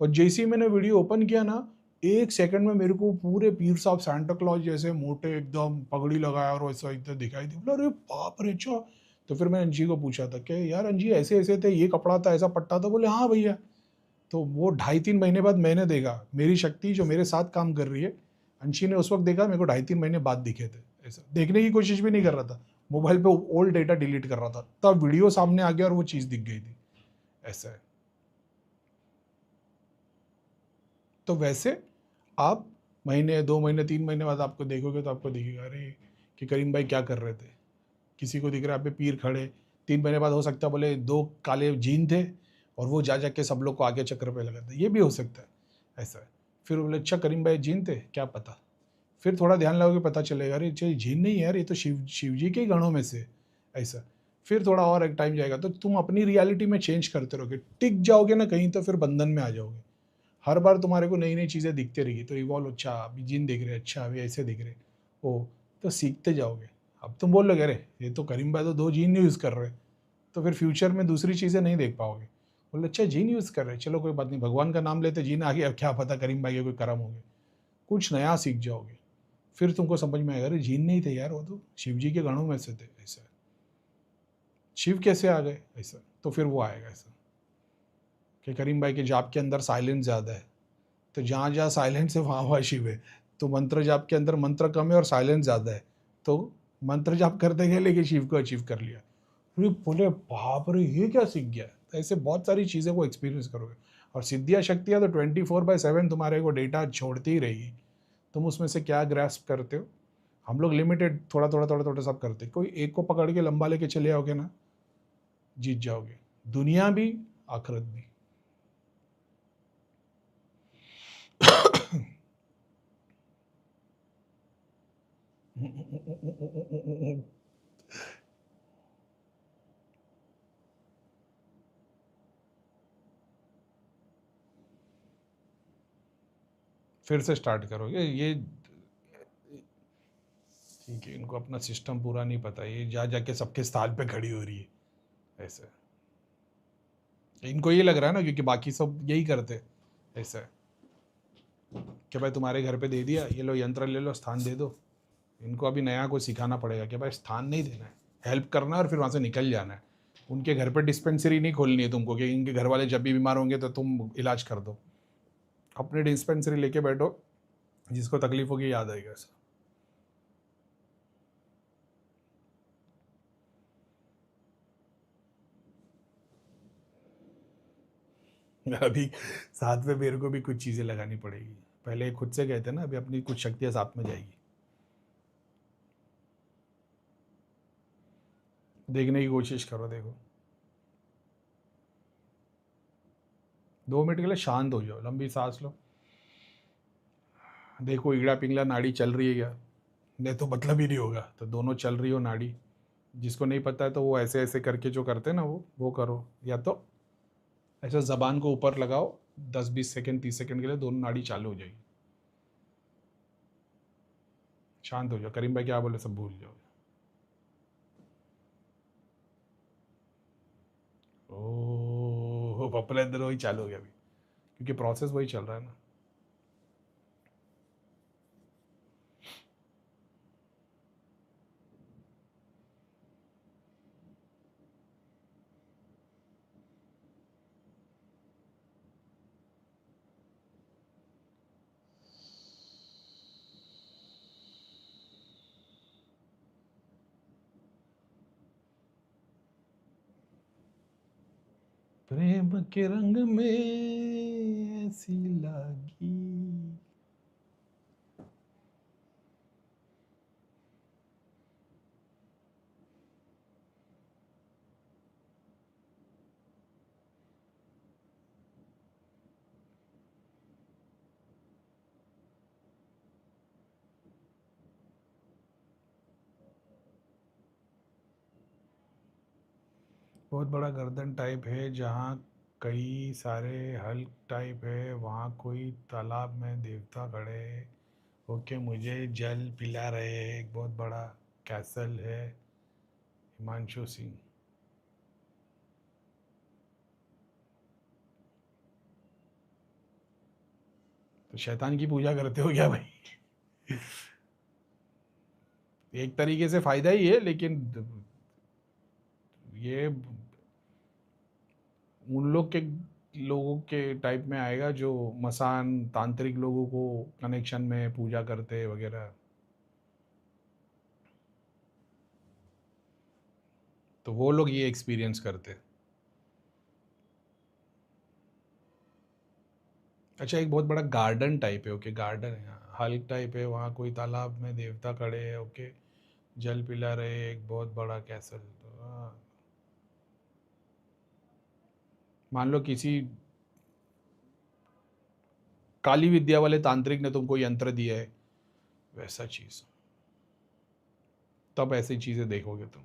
और जैसे ही मैंने वीडियो ओपन किया ना, 1 सेकंड में मेरे को पूरे पीर साहब सांता क्लॉज जैसे मोटे एकदम पगड़ी लगाया और वैसा एकदम दिखाई दी। बोला अरे बाप रे! अच्छा। तो फिर मैंने अंजी को पूछा था कि यार अंजी ऐसे-ऐसे थे, ये कपड़ा था, ऐसा पट्टा था? बोले हाँ भैया। तो वो ढाई 3 महीने बाद मैंने देखा, मेरी शक्ति जो मेरे साथ काम कर रही है, अंशी ने उस वक़्त देखा, मेरे को ढाई 3 महीने बाद दिखे थे। ऐसा देखने की कोशिश भी नहीं कर रहा था, मोबाइल पे ओल्ड डेटा डिलीट कर रहा था, तब वीडियो सामने आ गया और वो चीज़ दिख गई थी। ऐसा है। तो वैसे आप महीने, 2 महीने, 3 महीने बाद आपको देखोगे तो आपको दिखेगा अरे! कि करीम भाई क्या कर रहे थे? किसी को दिख रहा है आप पे पीर खड़े, 3 महीने बाद हो सकता है बोले 2 काले जीन थे और वो जा के सब लोग को आगे चक्कर पे लगा था, ये भी हो सकता है। ऐसा है। फिर बोले अच्छा करीम भाई जीन थे? क्या पता? फिर थोड़ा ध्यान लगाओगे पता चलेगा अरे अच्छा ये जीन नहीं है यार, ये तो शिव जी के ही गणों में से। ऐसा। फिर थोड़ा और एक टाइम जाएगा तो तुम अपनी रियलिटी में चेंज करते रहोगे, टिक जाओगे ना कहीं तो फिर बंधन में आ जाओगे। हर बार तुम्हारे को नई-नई चीज़ें दिखती रहेगी तो इवॉल्व, अच्छा अभी जिन दिख रहे हैं, अच्छा अभी ऐसे दिख रहे हैं। ओह! तो सीखते जाओगे। अब तुम बोल लोगे अरे! ये तो करीम भाई तो 2 जीन नहीं यूज़ कर रहे। तो फिर फ्यूचर में दूसरी चीज़ें नहीं देख पाओगे। बोले अच्छा जीन यूज़ कर रहे हैं, चलो कोई बात नहीं, भगवान का नाम लेते जीन आ गया, अब क्या पता करीम भाई के कोई कर्म हो गए। कुछ नया सीख जाओगे। फिर तुमको समझ में आएगा अरे जीन नहीं थे यार, वो तो शिव जी के गणों में से थे। ऐसा। शिव कैसे आ गए? ऐसा। तो फिर वो आएगा ऐसा कि करीम भाई के जाप के अंदर साइलेंस ज़्यादा है। तो जहाँ जहाँ साइलेंस है वहाँ वहाँ शिव है। तो मंत्र जाप के अंदर मंत्र कम है और साइलेंस ज़्यादा है, तो मंत्र जाप करते गए लेकिन शिव को अचीव कर लिया। अरे बोले बाप रे ये क्या सीख गया? तो ऐसे बहुत सारी चीज़ें को एक्सपीरियंस करोगे। और सिद्धियाँ शक्तियाँ तो 24/7 तुम्हारे को डेटा छोड़ती ही रहेगी। तुम उसमें से क्या ग्रास्प करते हो? हम लोग लिमिटेड थोड़ा थोड़ा थोड़ा थोड़ा सब करते, कोई एक को पकड़ के लंबा लेके चले आओगे ना, जीत जाओगे, दुनिया भी आखिरत भी। फिर से स्टार्ट करोगे ये। ठीक है, इनको अपना सिस्टम पूरा नहीं पता, ये जा जाके सबके स्थान पे खड़ी हो रही है। ऐसा इनको ये लग रहा है ना क्योंकि बाकी सब यही करते। ऐसा है कि भाई तुम्हारे घर पे दे दिया, ये लो यंत्र ले लो, स्थान दे दो। इनको अभी नया कुछ सिखाना पड़ेगा कि भाई स्थान नहीं देना है, हेल्प करना है और फिर वहाँ से निकल जाना है। उनके घर पे डिस्पेंसरी नहीं खोलनी है तुमको कि इनके घर वाले जब भी बीमार होंगे तो तुम इलाज कर दो। अपनी डिस्पेंसरी लेके बैठो, जिसको तकलीफ होगी याद आएगा ऐसा। अभी साथ में मेरे को भी कुछ चीज़ें लगानी पड़ेगी। पहले खुद से गए थे ना, अभी अपनी कुछ शक्तियाँ साथ में जाएगी। देखने की कोशिश करो, देखो 2 मिनट के लिए शांत हो जाओ, लंबी सांस लो, देखो इगड़ा पिंगला नाड़ी चल रही है क्या? नहीं तो मतलब ही नहीं होगा, तो दोनों चल रही हो नाड़ी। जिसको नहीं पता है तो वो ऐसे ऐसे करके जो करते हैं ना वो करो, या तो ऐसे जबान को ऊपर लगाओ, 10-20 सेकंड 30 सेकंड के लिए दोनों नाड़ी चालू हो जाएगी। शांत हो जाओ, करीम भाई क्या बोले सब भूल जाओ। ओ अपने अंदर वही चालू हो गया अभी, क्योंकि प्रोसेस वही चल रहा है ना। प्रेम के रंग में ऐसी लागी। बहुत बड़ा गर्दन टाइप है, जहाँ कई सारे हल्क टाइप है, वहाँ कोई तालाब में देवता खड़े होके मुझे जल पिला रहे हैं, एक बहुत बड़ा कैसल है हिमांशु सिंह। तो शैतान की पूजा करते हो क्या भाई? एक तरीके से फायदा ही है, लेकिन ये उन लोगों के टाइप में आएगा जो मसान तांत्रिक लोगों को कनेक्शन में पूजा करते वगैरह। तो वो लोग ये एक्सपीरियंस करते। अच्छा, एक बहुत बड़ा गार्डन टाइप है, ओके, गार्डन है, हल्क टाइप है, वहाँ कोई तालाब में देवता खड़े हैं, ओके, जल पिला रहे, एक बहुत बड़ा कैसल। तो मान लो किसी काली विद्या वाले तांत्रिक ने तुमको यंत्र दिया है, वैसा चीज, तब ऐसी चीजें देखोगे तुम।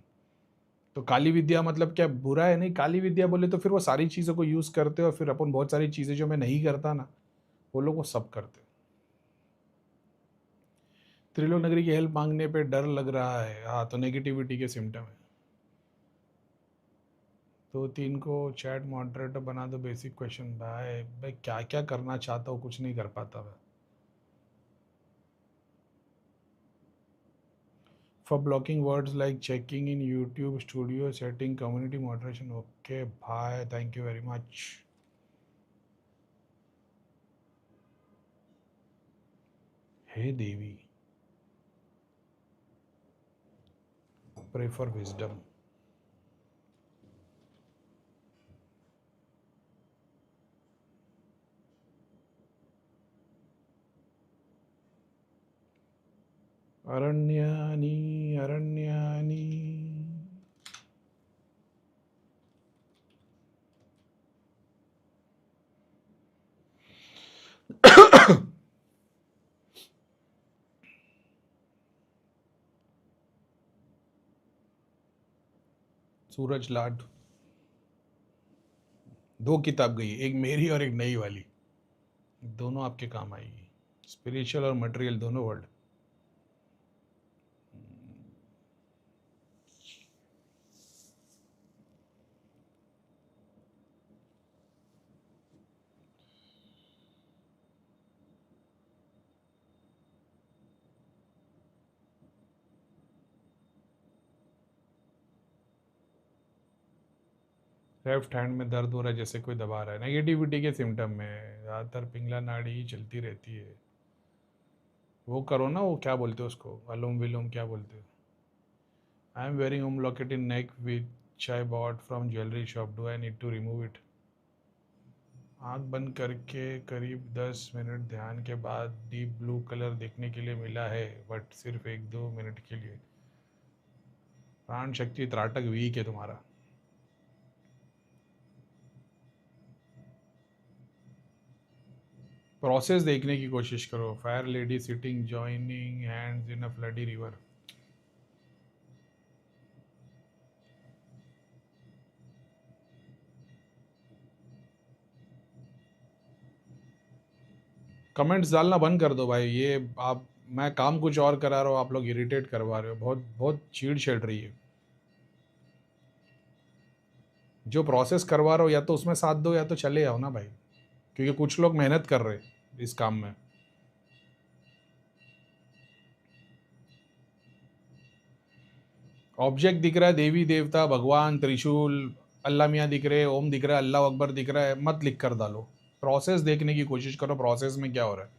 तो काली विद्या मतलब क्या बुरा है? नहीं, काली विद्या बोले तो फिर वो सारी चीज़ों को यूज़ करते, और फिर अपन बहुत सारी चीज़ें जो मैं नहीं करता ना, वो लोग वो सब करते। त्रिलोक नगरी की हेल्प मांगने पे डर लग रहा है, हाँ, तो नेगेटिविटी के सिम्टम है। तो 3 को चैट मॉडरेटर बना दो, बेसिक क्वेश्चन। भाई भाई क्या क्या करना चाहता हूँ, कुछ नहीं कर पाता मैं। For blocking words like checking in YouTube studio setting community moderation, okay भाई, थैंक यू वेरी मच। हे Devi, pray for wisdom. Aranyani Aranyani. Suraj Lad, 2 किताब गई, एक मेरी और एक नई वाली, दोनों आपके काम आएगी, स्पिरिचुअल और मटेरियल दोनों वर्ल्ड। लेफ्ट हैंड में दर्द हो रहा है, जैसे कोई दबा रहा है, नेगेटिविटी के सिम्टम में ज़्यादातर पिंगला नाड़ी ही चलती रहती है। वो करो ना, वो क्या बोलते हो उसको, अलोम विलोम क्या बोलते हो। I am wearing home locket in neck which I bought from jewellery shop, do I need to remove it? आँख बंद करके करीब 10 मिनट ध्यान के बाद डीप ब्लू कलर देखने के लिए मिला है, बट सिर्फ 1-2 मिनट के लिए। प्राण शक्ति त्राटक वीक है तुम्हारा। प्रोसेस देखने की कोशिश करो। Fire lady sitting joining hands in a floody river. Comments डालना बंद कर दो भाई, ये आप, मैं काम कुछ और करा रहा हूँ, आप लोग इरिटेट करवा रहे हो, बहुत बहुत चीड़ छिड़ रही है। जो प्रोसेस करवा रहा हो या तो उसमें साथ दो, या तो चले आओ ना भाई, क्योंकि कुछ लोग मेहनत कर रहे हैं इस काम में। ऑब्जेक्ट दिख रहा है, देवी देवता भगवान त्रिशूल अल्लाह मियाँ दिख रहे हैं, ओम दिख रहा है, अल्लाह अकबर दिख रहा है, मत लिख कर डालो। प्रोसेस देखने की कोशिश करो, प्रोसेस में क्या हो रहा है।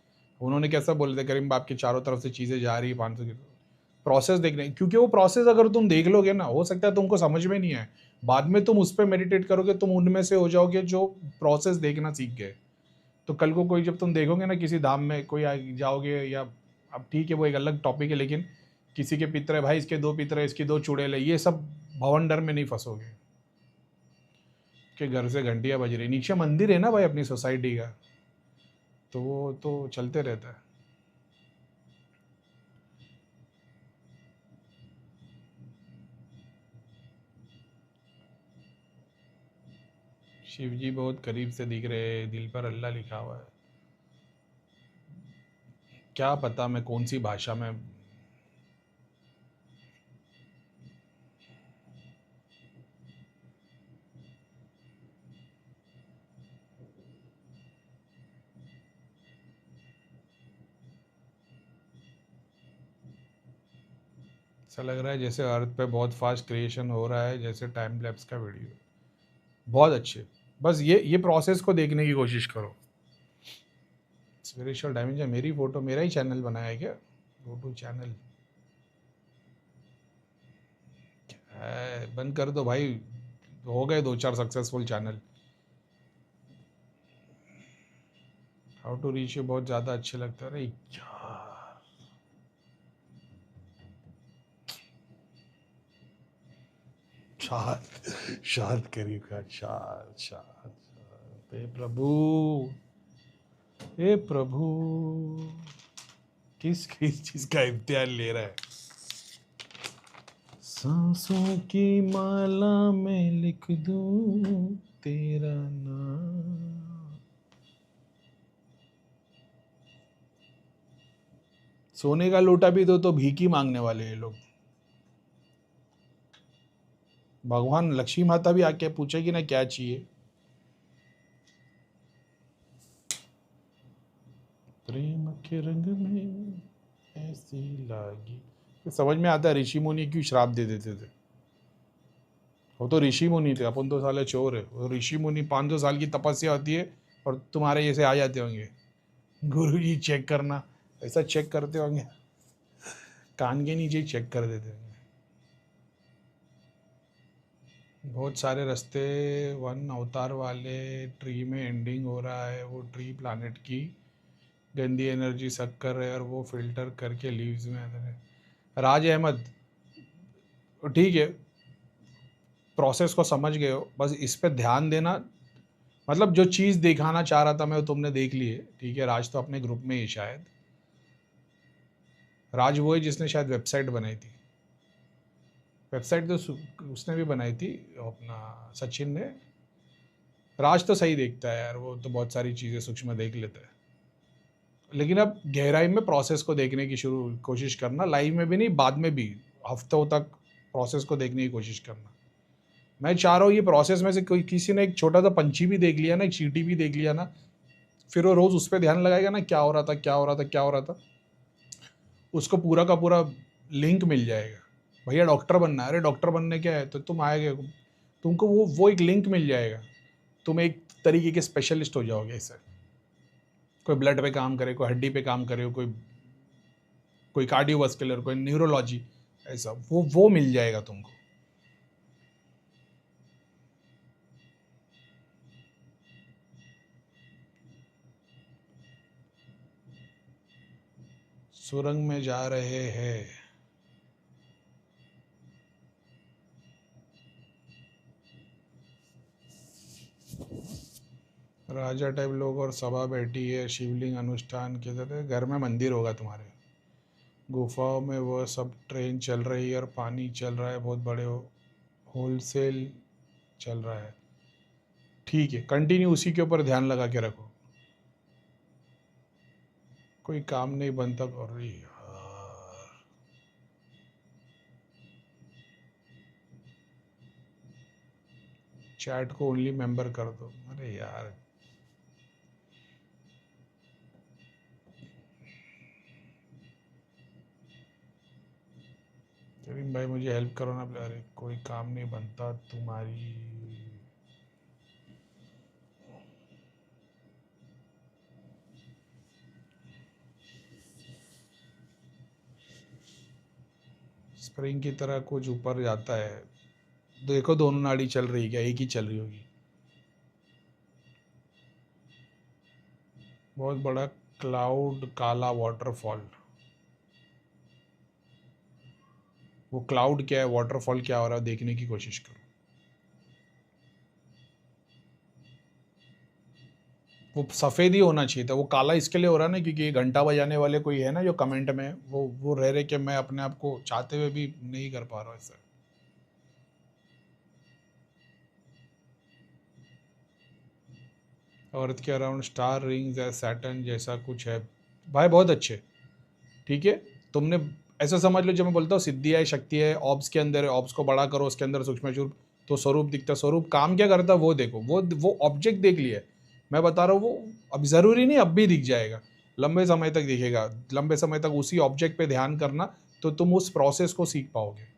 उन्होंने कैसा बोले थे, करीम बाप की चारों तरफ से चीज़ें जा रही है 500 की। प्रोसेस देखने, क्योंकि वो प्रोसेस अगर तुम देख लोगे ना, हो सकता है तुमको समझ में नहीं आए, बाद में तुम उस पर मेडिटेट करोगे, तुम उनमें से हो जाओगे जो प्रोसेस देखना सीख गए। तो कल को कोई, जब तुम देखोगे ना किसी धाम में कोई जाओगे, या अब ठीक है वो एक अलग टॉपिक है, लेकिन किसी के पितर है भाई, इसके 2 पितर है, इसकी 2 चुड़ैल है, ये सब भवंडर में नहीं फंसोगे कि घर से घंटियाँ बज रही। नीचे मंदिर है ना भाई अपनी सोसाइटी का, तो वो तो चलते रहता है। शिव जी बहुत करीब से दिख रहे हैं, दिल पर अल्लाह लिखा हुआ है। क्या पता मैं कौन सी भाषा में। ऐसा लग रहा है जैसे अर्थ पे बहुत फास्ट क्रिएशन हो रहा है, जैसे टाइम लैप्स का वीडियो। बहुत अच्छे। बस ये प्रोसेस को देखने की कोशिश करो। स्पिरिचुअल डायमेंशन, मेरी फोटो, मेरा ही चैनल बनाया है क्या? गो टू चैनल, बंद कर दो भाई, हो गए 2-4 successful channel. How to reach you बहुत ज़्यादा अच्छे लगता है। अरे यार, शांत शांत करिए का, शांत शांत। हे प्रभु, हे प्रभु, किस चीज का इम्तिहान ले रहा है? सांसों की माला में लिख दूं तेरा नाम। सोने का लोटा भी दो तो भीख ही मांगने वाले ये लोग। भगवान लक्ष्मी माता भी आके पूछेगी ना क्या चाहिए। प्रेम के रंग में ऐसी लागी। तो समझ में आता है ऋषि मुनि क्यों श्राप दे देते थे। वो तो ऋषि मुनि थे, अपन तो साले चोर है। वो ऋषि मुनि 500 साल की तपस्या होती है और तुम्हारे जैसे आ जाते होंगे, गुरु जी चेक करना, ऐसा चेक करते होंगे, कान के नीचे ही चेक कर देते होंगे। बहुत सारे रास्ते, वन अवतार वाले ट्री में एंडिंग हो रहा है। वो ट्री प्लानेट की गंदी एनर्जी सक कर रहे हैं और वो फिल्टर करके लीव्स में आते हैं। राज अहमद, ठीक है, प्रोसेस को समझ गए हो, बस इस पे ध्यान देना। मतलब जो चीज़ दिखाना चाह रहा था मैं, वो तुमने देख ली है, ठीक है। राज तो अपने ग्रुप में ही शायद, राज वो है जिसने शायद वेबसाइट बनाई थी। वेबसाइट तो उसने भी बनाई थी, अपना सचिन ने। राज तो सही देखता है यार, वो तो बहुत सारी चीज़ें सूक्ष्म देख लेता है। लेकिन अब गहराई में प्रोसेस को देखने की कोशिश करना, लाइव में भी नहीं, बाद में भी हफ्तों तक प्रोसेस को देखने की कोशिश करना। मैं चाह रहा हूँ ये प्रोसेस में से कोई किसी ने एक छोटा सा पंछी भी देख लिया ना, एक चींटी भी देख लिया ना, फिर वो रोज़ उस पर ध्यान लगाएगा ना, क्या हो रहा था, क्या हो रहा था, क्या हो रहा था, उसको पूरा का पूरा लिंक मिल जाएगा। भैया डॉक्टर बनना है, अरे डॉक्टर बनने क्या है, तो तुम आएगे, तुमको वो एक लिंक मिल जाएगा, तुम एक तरीके के स्पेशलिस्ट हो जाओगे। इससे कोई ब्लड पे काम करे, कोई हड्डी पे काम करे, कोई कार्डियोवास्कुलर, कोई न्यूरोलॉजी, ऐसा वो मिल जाएगा तुमको। सुरंग में जा रहे हैं। राजा टाइप लोग और सभा बैठी है, शिवलिंग अनुष्ठान के तरह। घर में मंदिर होगा तुम्हारे, गुफाओं में वो सब ट्रेन चल रही है और पानी चल रहा है, बहुत बड़े होलसेल चल रहा है। ठीक है, कंटिन्यू उसी के ऊपर ध्यान लगा के रखो। कोई काम नहीं बनता। अरे यार, चैट को ओनली मेंबर कर दो। अरे यार, करीम भाई मुझे हेल्प करो ना। अरे कोई काम नहीं बनता तुम्हारी। स्प्रिंग की तरह कुछ ऊपर जाता है। देखो दोनों नाड़ी चल रही, क्या एक ही चल रही होगी? बहुत बड़ा क्लाउड, काला वाटरफॉल। वो क्लाउड क्या है, वाटरफॉल क्या हो रहा है, देखने की कोशिश करो। वो सफ़ेद ही होना चाहिए था, वो काला इसके लिए हो रहा है ना क्योंकि ये घंटा बजाने वाले कोई है ना जो कमेंट में, वो रह रहे कि मैं अपने आप को चाहते हुए भी नहीं कर पा रहा हूँ ऐसा। अर्थ के अराउंड स्टार रिंग्स या सैटर्न जैसा कुछ है। भाई बहुत अच्छे, ठीक है। तुमने ऐसा समझ लो, जो मैं बोलता हूँ सिद्धि है, शक्ति है, ऑब्स के अंदर है, ऑब्स को बड़ा करो, उसके अंदर सूक्ष्म स्वरूप, तो स्वरूप दिखता। स्वरूप काम क्या करता है वो देखो, वो ऑब्जेक्ट देख लिया है। मैं बता रहा हूँ वो अब ज़रूरी नहीं अब भी दिख जाएगा, लंबे समय तक दिखेगा। लंबे समय तक उसी ऑब्जेक्ट पे ध्यान करना, तो तुम उस प्रोसेस को सीख पाओगे।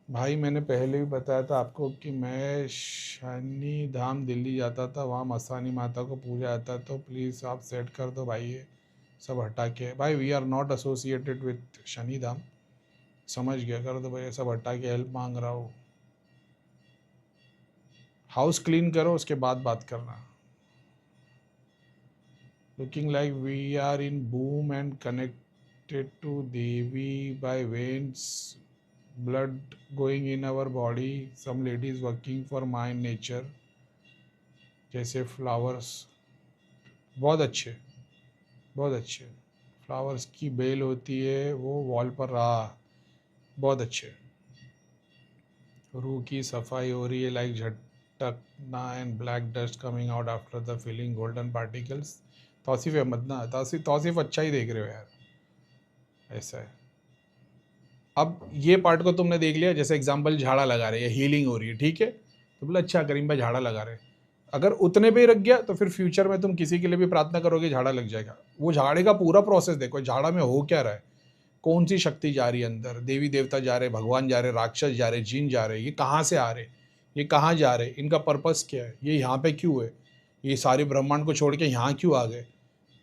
भाई मैंने पहले भी बताया था आपको कि मैं शनि धाम दिल्ली जाता था, वहाँ मस्तानी माता को पूजा आता, तो प्लीज़ आप सेट कर दो भाई, ये सब हटा के। भाई we are not associated with Shani Dham, समझ गया, कर दो भाई, ये सब हटा के हेल्प मांग रहा हूँ। हाउस क्लीन करो, उसके बाद बात करना। Looking like we are in boom and connected to Devi by veins, blood going in our body, some ladies working for mind nature, जैसे फ्लावर्स, बहुत अच्छे, बहुत अच्छे फ्लावर्स की बेल होती है, वो वॉल पर रहा, बहुत अच्छे। रूह की सफाई हो रही है, लाइक झटकना and black dust coming out after the feeling golden particles. Tauseef Ahmad ना, तौसीफ अच्छा ही देख रहे हो यार, ऐसा है। अब ये पार्ट को तुमने देख लिया, जैसे एग्जांपल झाड़ा लगा रहे हैं, हीलिंग हो रही है, ठीक है, तो बोला अच्छा करीम भाई झाड़ा लगा रहे हैं। अगर उतने पे ही रख गया तो फिर फ्यूचर में तुम किसी के लिए भी प्रार्थना करोगे, झाड़ा लग जाएगा। वो झाड़े का पूरा प्रोसेस देखो, झाड़ा में हो क्या रहा है, कौन सी शक्ति जा रही है अंदर, देवी देवता जा रहे, भगवान जा रहे, राक्षस जा रहे, जिन जा रहे, ये कहाँ से आ रहे, ये कहाँ जा रहे, इनका पर्पस क्या है, ये यहाँ पे क्यों है, ये सारे ब्रह्मांड को छोड़ के यहाँ क्यों आ गए।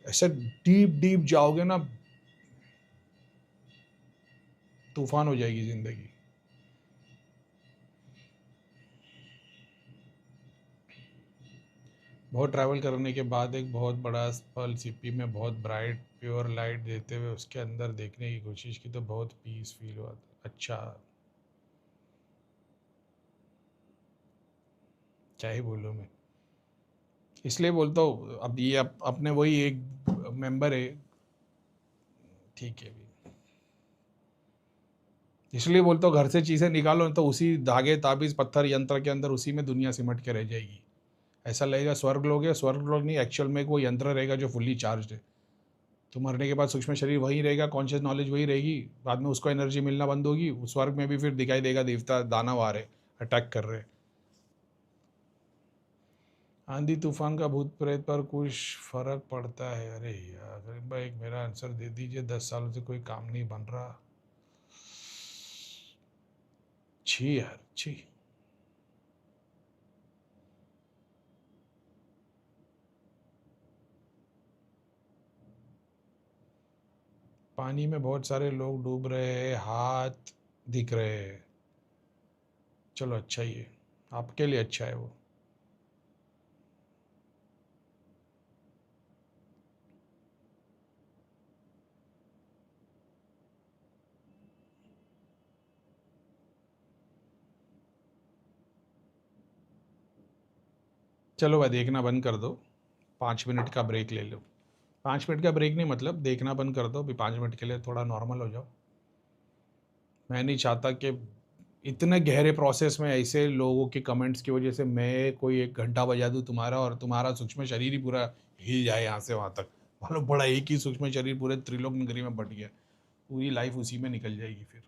ऐसे डीप डीप जाओगे ना, तूफान हो जाएगी जिंदगी। बहुत ट्रैवल करने के बाद एक बहुत बड़ा पल सीपी में बहुत ब्राइट प्योर लाइट देते हुए उसके अंदर देखने की कोशिश की, तो बहुत पीस फील हुआ था। अच्छा, क्या ही बोलूँ मैं, इसलिए बोलता हूँ। अब ये अपने वही एक मेंबर है, ठीक है भी, इसलिए बोलता हूँ घर से चीज़ें निकालो तो उसी धागे ताबीज़ पत्थर यंत्र के अंदर उसी में दुनिया सिमट के रह जाएगी। ऐसा लगेगा स्वर्ग लोग है, स्वर्ग लोग नहीं, एक्चुअल में वो यंत्र रहेगा जो फुल्ली चार्ज है। तो मरने के बाद सूक्ष्म शरीर वही रहेगा, कॉन्शियस नॉलेज वही रहेगी, बाद में उसको एनर्जी मिलना बंद होगी, उस स्वर्ग में भी फिर दिखाई देगा देवता दानव आ रहे, अटैक कर रहे। आंधी तूफान का भूत प्रेत पर कुछ फर्क पड़ता है? अरे यार गरीब भाई, एक मेरा आंसर दे दीजिए, 10 सालों से कोई काम नहीं बन रहा। छी यार छी। पानी में बहुत सारे लोग डूब रहे हैं, हाथ दिख रहे हैं। चलो अच्छा ही है, आपके लिए अच्छा है वो। चलो भाई देखना बंद कर दो, 5 मिनट का ब्रेक ले लो। 5 मिनट का ब्रेक नहीं, मतलब देखना बंद कर दो अभी 5 मिनट के लिए, थोड़ा नॉर्मल हो जाओ। मैं नहीं चाहता कि इतने गहरे प्रोसेस में ऐसे लोगों के कमेंट्स की वजह से मैं कोई 1 घंटा बजा दूँ तुम्हारा, और तुम्हारा सूक्ष्म शरीर ही पूरा हिल जाए यहाँ से वहाँ तक। मालूम पड़ा एक ही सूक्ष्म शरीर पूरे त्रिलोक नगरी में बट गया, पूरी लाइफ उसी में निकल जाएगी फिर।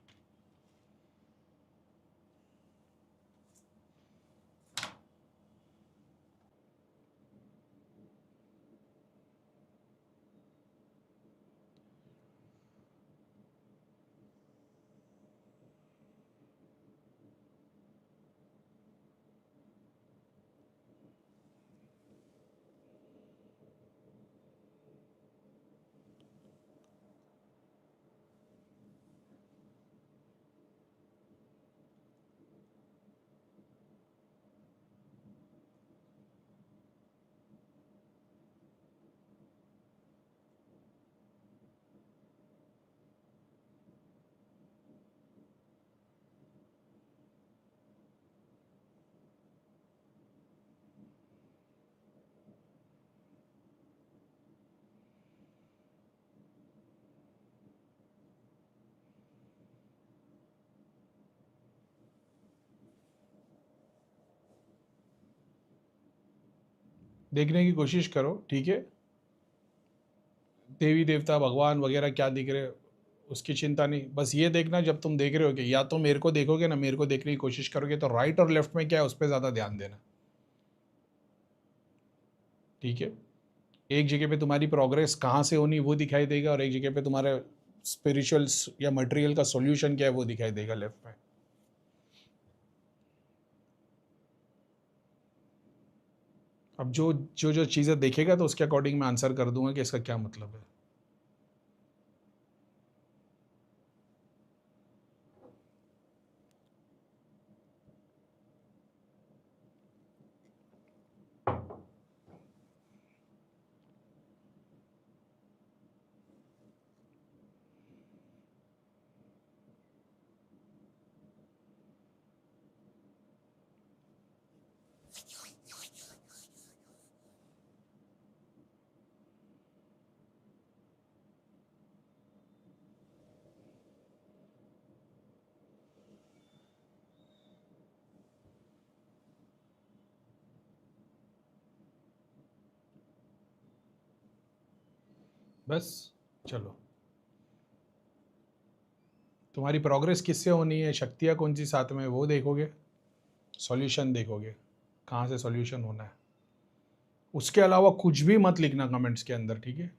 देखने की कोशिश करो, ठीक है, देवी देवता भगवान वगैरह क्या दिख रहे, उसकी चिंता नहीं, बस ये देखना जब तुम देख रहे हो कि या तो मेरे को देखोगे ना, मेरे को देखने की कोशिश करोगे, तो राइट और लेफ्ट में क्या है उस पर ज़्यादा ध्यान देना, ठीक है। एक जगह पे तुम्हारी प्रोग्रेस कहाँ से होनी वो दिखाई देगा, और एक जगह पे तुम्हारा स्पिरिचुअल या मटेरियल का सॉल्यूशन क्या है वो दिखाई देगा लेफ्ट में। अब जो जो जो चीज़ें देखेगा तो उसके अकॉर्डिंग मैं आंसर कर दूंगा कि इसका क्या मतलब है। बस चलो, तुम्हारी प्रोग्रेस किससे होनी है, शक्तियाँ कौन सी साथ में, वो देखोगे, सॉल्यूशन देखोगे कहाँ से सॉल्यूशन होना है। उसके अलावा कुछ भी मत लिखना कमेंट्स के अंदर, ठीक है।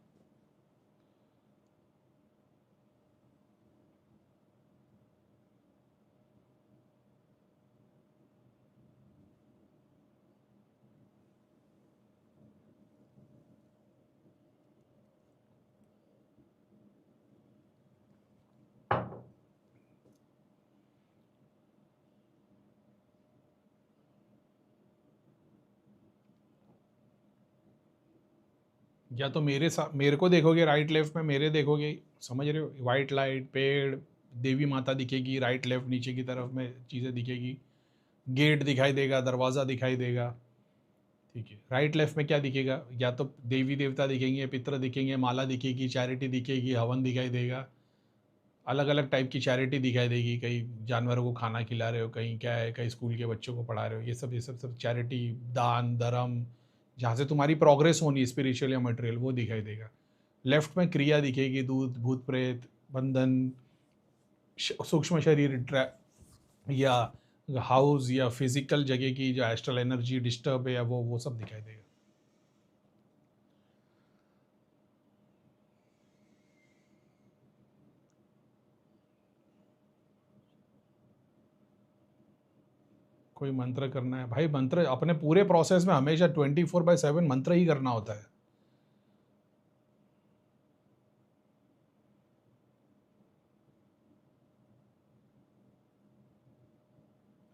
या तो मेरे साथ, मेरे को देखोगे राइट लेफ्ट में, मेरे देखोगे, समझ रहे हो, वाइट लाइट, पेड़, देवी माता दिखेगी, राइट लेफ्ट नीचे की तरफ में चीज़ें दिखेगी, गेट दिखाई देगा, दरवाज़ा दिखाई देगा, ठीक है। राइट लेफ्ट में क्या दिखेगा, या तो देवी देवता दिखेंगे, पितर दिखेंगे, माला दिखेगी, चैरिटी दिखेगी, हवन दिखाई देगा, अलग अलग टाइप की चैरिटी दिखाई देगी, कहीं जानवरों को खाना खिला रहे हो, कहीं क्या है, कहीं स्कूल के बच्चों को पढ़ा रहे हो, ये सब चैरिटी, दान धर्म, जहाँ से तुम्हारी प्रोग्रेस होनी स्पिरिचुअल या मटेरियल, वो दिखाई देगा। लेफ्ट में क्रिया दिखेगी, दूध, भूत प्रेत, बंधन, सूक्ष्म शरीर या हाउस या फिजिकल जगह की जो एस्ट्रल एनर्जी डिस्टर्ब है या वो सब दिखाई देगा। कोई मंत्र करना है भाई, मंत्र अपने पूरे प्रोसेस में हमेशा 24/7 मंत्र ही करना होता है।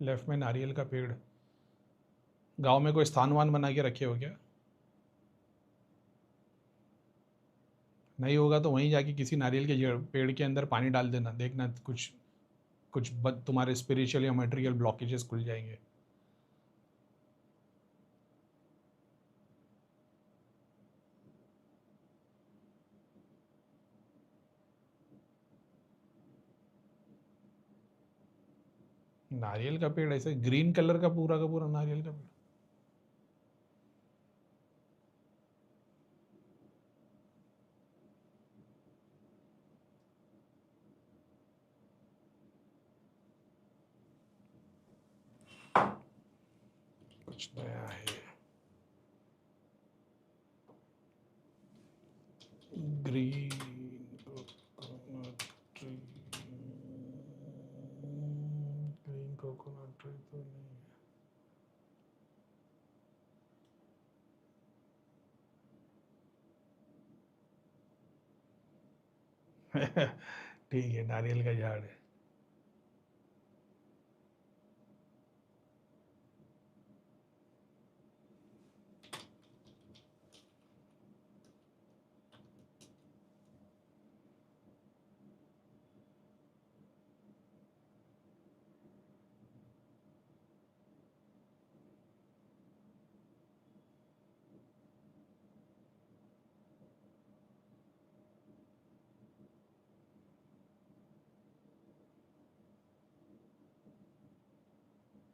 लेफ्ट में नारियल का पेड़, गांव में कोई स्थान वान बना के रखे हो क्या? नहीं होगा तो वहीं जाके किसी नारियल के पेड़ के अंदर पानी डाल देना, देखना कुछ कुछ तुम्हारे स्पिरिचुअल या मटेरियल ब्लॉकेजेस खुल जाएंगे। नारियल का पेड़ ऐसे ग्रीन कलर का पूरा नारियल का पेड़? कुछ नया है। Green coconut tree, green coconut tree तो नहीं। ठीक है, नारियल का झाड़ है।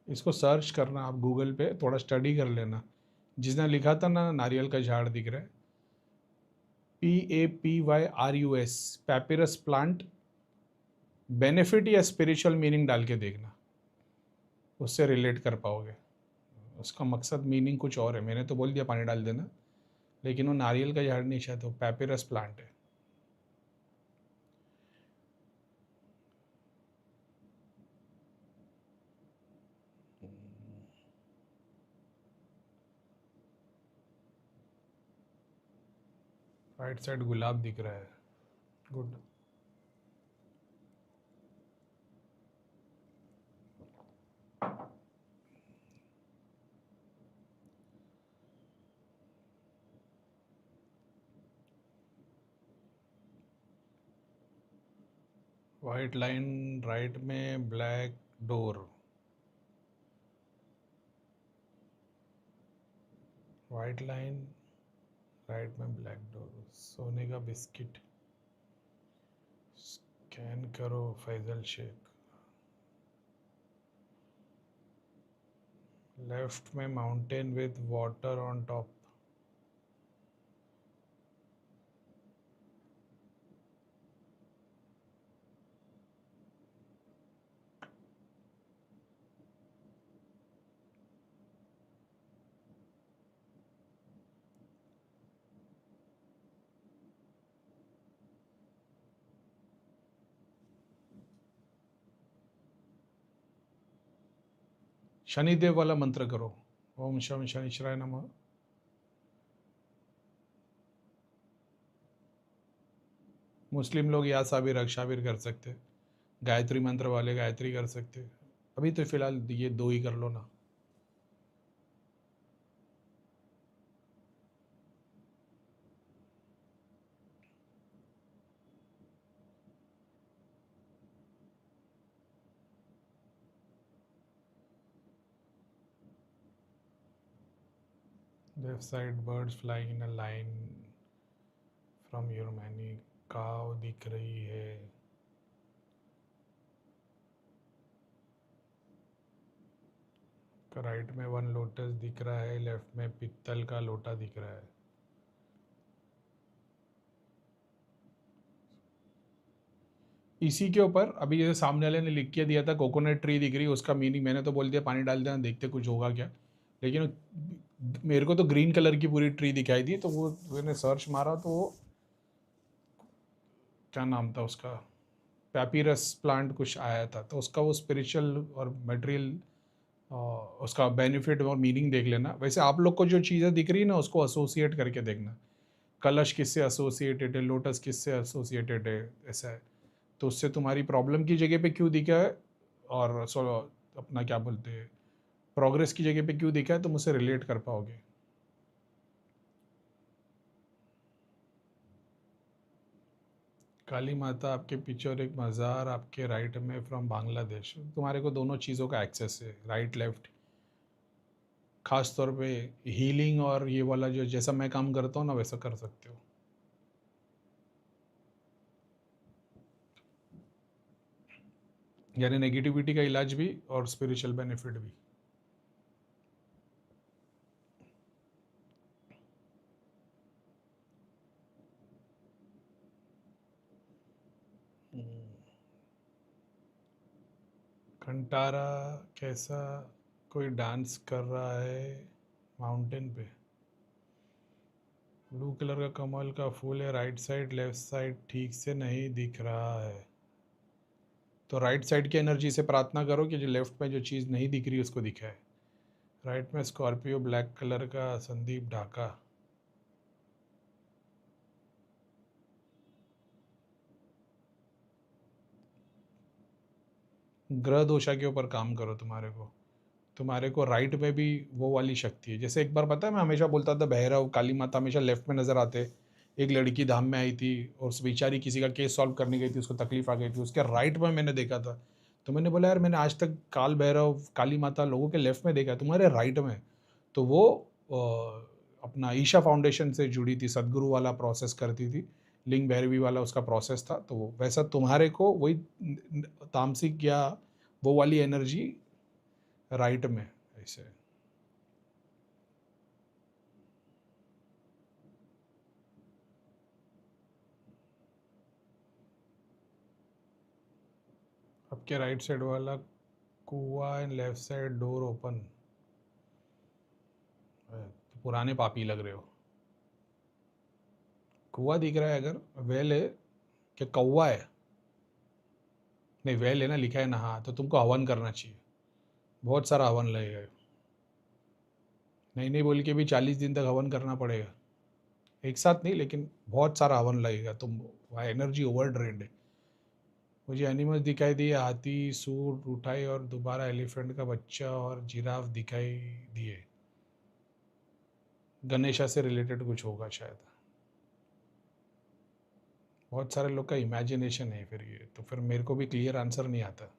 इसको सर्च करना आप गूगल पे, थोड़ा स्टडी कर लेना। जिसने लिखा था ना नारियल का झाड़ दिख रहा है, PAPYRUS, पैपिरस प्लांट, बेनिफिट या स्पिरिचुअल मीनिंग डाल के देखना, उससे रिलेट कर पाओगे। उसका मकसद मीनिंग कुछ और है, मैंने तो बोल दिया पानी डाल देना, लेकिन वो नारियल का झाड़ नहीं, शायद वो पैपिरस प्लांट है। राइट साइड गुलाब दिख रहा है। गुड। वाइट लाइन राइट में, black door. White line right में, ब्लैक डोर, सोने का बिस्किट। स्कैन करो फैजल शेख। लेफ्ट में mountain with water on top. Shanidev वाला मंत्र करो। ओम शम शनिश्चराय नमः। मुस्लिम लोग या साबिर अक्षाबिर कर सकते, गायत्री मंत्र वाले गायत्री कर सकते। अभी तो फिलहाल ये दो ही कर लो ना। Left side birds flying in a line from your many. काव दिख रही है। राइट में वन लोटस दिख रहा है, लेफ्ट में पित्तल का लोटा दिख रहा है। इसी के ऊपर अभी जैसे सामने वाले ने लिख के दिया था कोकोनट ट्री दिख रही है, उसका मीनिंग मैंने तो बोल दिया पानी डाल देना, देखते कुछ होगा क्या। लेकिन मेरे को तो ग्रीन कलर की पूरी ट्री दिखाई दी, तो वो मैंने सर्च मारा तो वो क्या नाम था उसका, पैपिरस प्लांट कुछ आया था, तो उसका वो स्पिरिचुअल और मटेरियल उसका बेनिफिट और मीनिंग देख लेना। वैसे आप लोग को जो चीज़ें दिख रही है ना, उसको एसोसिएट करके देखना। कलश किससे एसोसिएटेड है, लोटस किससे एसोसिएटेड है, ऐसा है। तो उससे तुम्हारी प्रॉब्लम की जगह पे क्यों दिखा है, और अपना क्या बोलते हैं, प्रोग्रेस की जगह पे क्यों दिखा है, तुम उससे रिलेट कर पाओगे। काली माता आपके पीछे और एक मज़ार आपके राइट में फ्रॉम बांग्लादेश। तुम्हारे को दोनों चीज़ों का एक्सेस है, राइट लेफ्ट। खास तौर पे हीलिंग और ये वाला जो जैसा मैं काम करता हूँ ना, वैसा कर सकते हो। यानी नेगेटिविटी का इलाज भी और स्पिरिचुअल बेनिफिट भी। कंटारा कैसा कोई डांस कर रहा है माउंटेन पे। ब्लू कलर का कमल का फूल है, राइट साइड लेफ्ट साइड ठीक से नहीं दिख रहा है। तो राइट साइड की एनर्जी से प्रार्थना करो कि जो लेफ्ट में जो चीज़ नहीं दिख रही उसको दिखाए। राइट में स्कॉर्पियो ब्लैक कलर का, संदीप ढाका। ग्रह दोषा के ऊपर काम करो। तुम्हारे को राइट में भी वो वाली शक्ति है। जैसे एक बार पता है, मैं हमेशा बोलता था भैरव काली माता हमेशा लेफ्ट में नजर आते। एक लड़की धाम में आई थी और उस बेचारी किसी का केस सॉल्व करने गई थी, उसको तकलीफ आ गई थी, उसके राइट में मैंने देखा था। तो मैंने बोला यार मैंने आज तक काल भैरव काली माता लोगों के लेफ्ट में देखा है, तुम्हारे राइट में। तो वो अपना ईशा फाउंडेशन से जुड़ी थी, सदगुरु वाला प्रोसेस करती थी, लिंग भैरवी वाला उसका प्रोसेस था। तो वो वैसा तुम्हारे को वही तामसिक या वो वाली एनर्जी राइट में ऐसे। आपके राइट साइड वाला कुआ and left side door open. पुराने पापी लग रहे हो। कुआं दिख रहा है, अगर वेल है क्या कौवा है? नहीं, वेल है ना, लिखा है ना, हाँ, तो तुमको हवन करना चाहिए, बहुत सारा हवन लगेगा। नहीं नहीं बोल के भी 40 दिन तक हवन करना पड़ेगा, एक साथ नहीं, लेकिन बहुत सारा हवन लगेगा, तुम वहाँ एनर्जी ओवर ड्रेंड है। मुझे एनिमल्स दिखाई दिए, हाथी, सूर उठाई और दोबारा एलिफेंट का बच्चा और जिराफ दिखाई दिए। गणेशा से रिलेटेड कुछ होगा शायद। बहुत सारे लोग का इमेजिनेशन है फिर ये, तो फिर मेरे को भी क्लियर आंसर नहीं आता।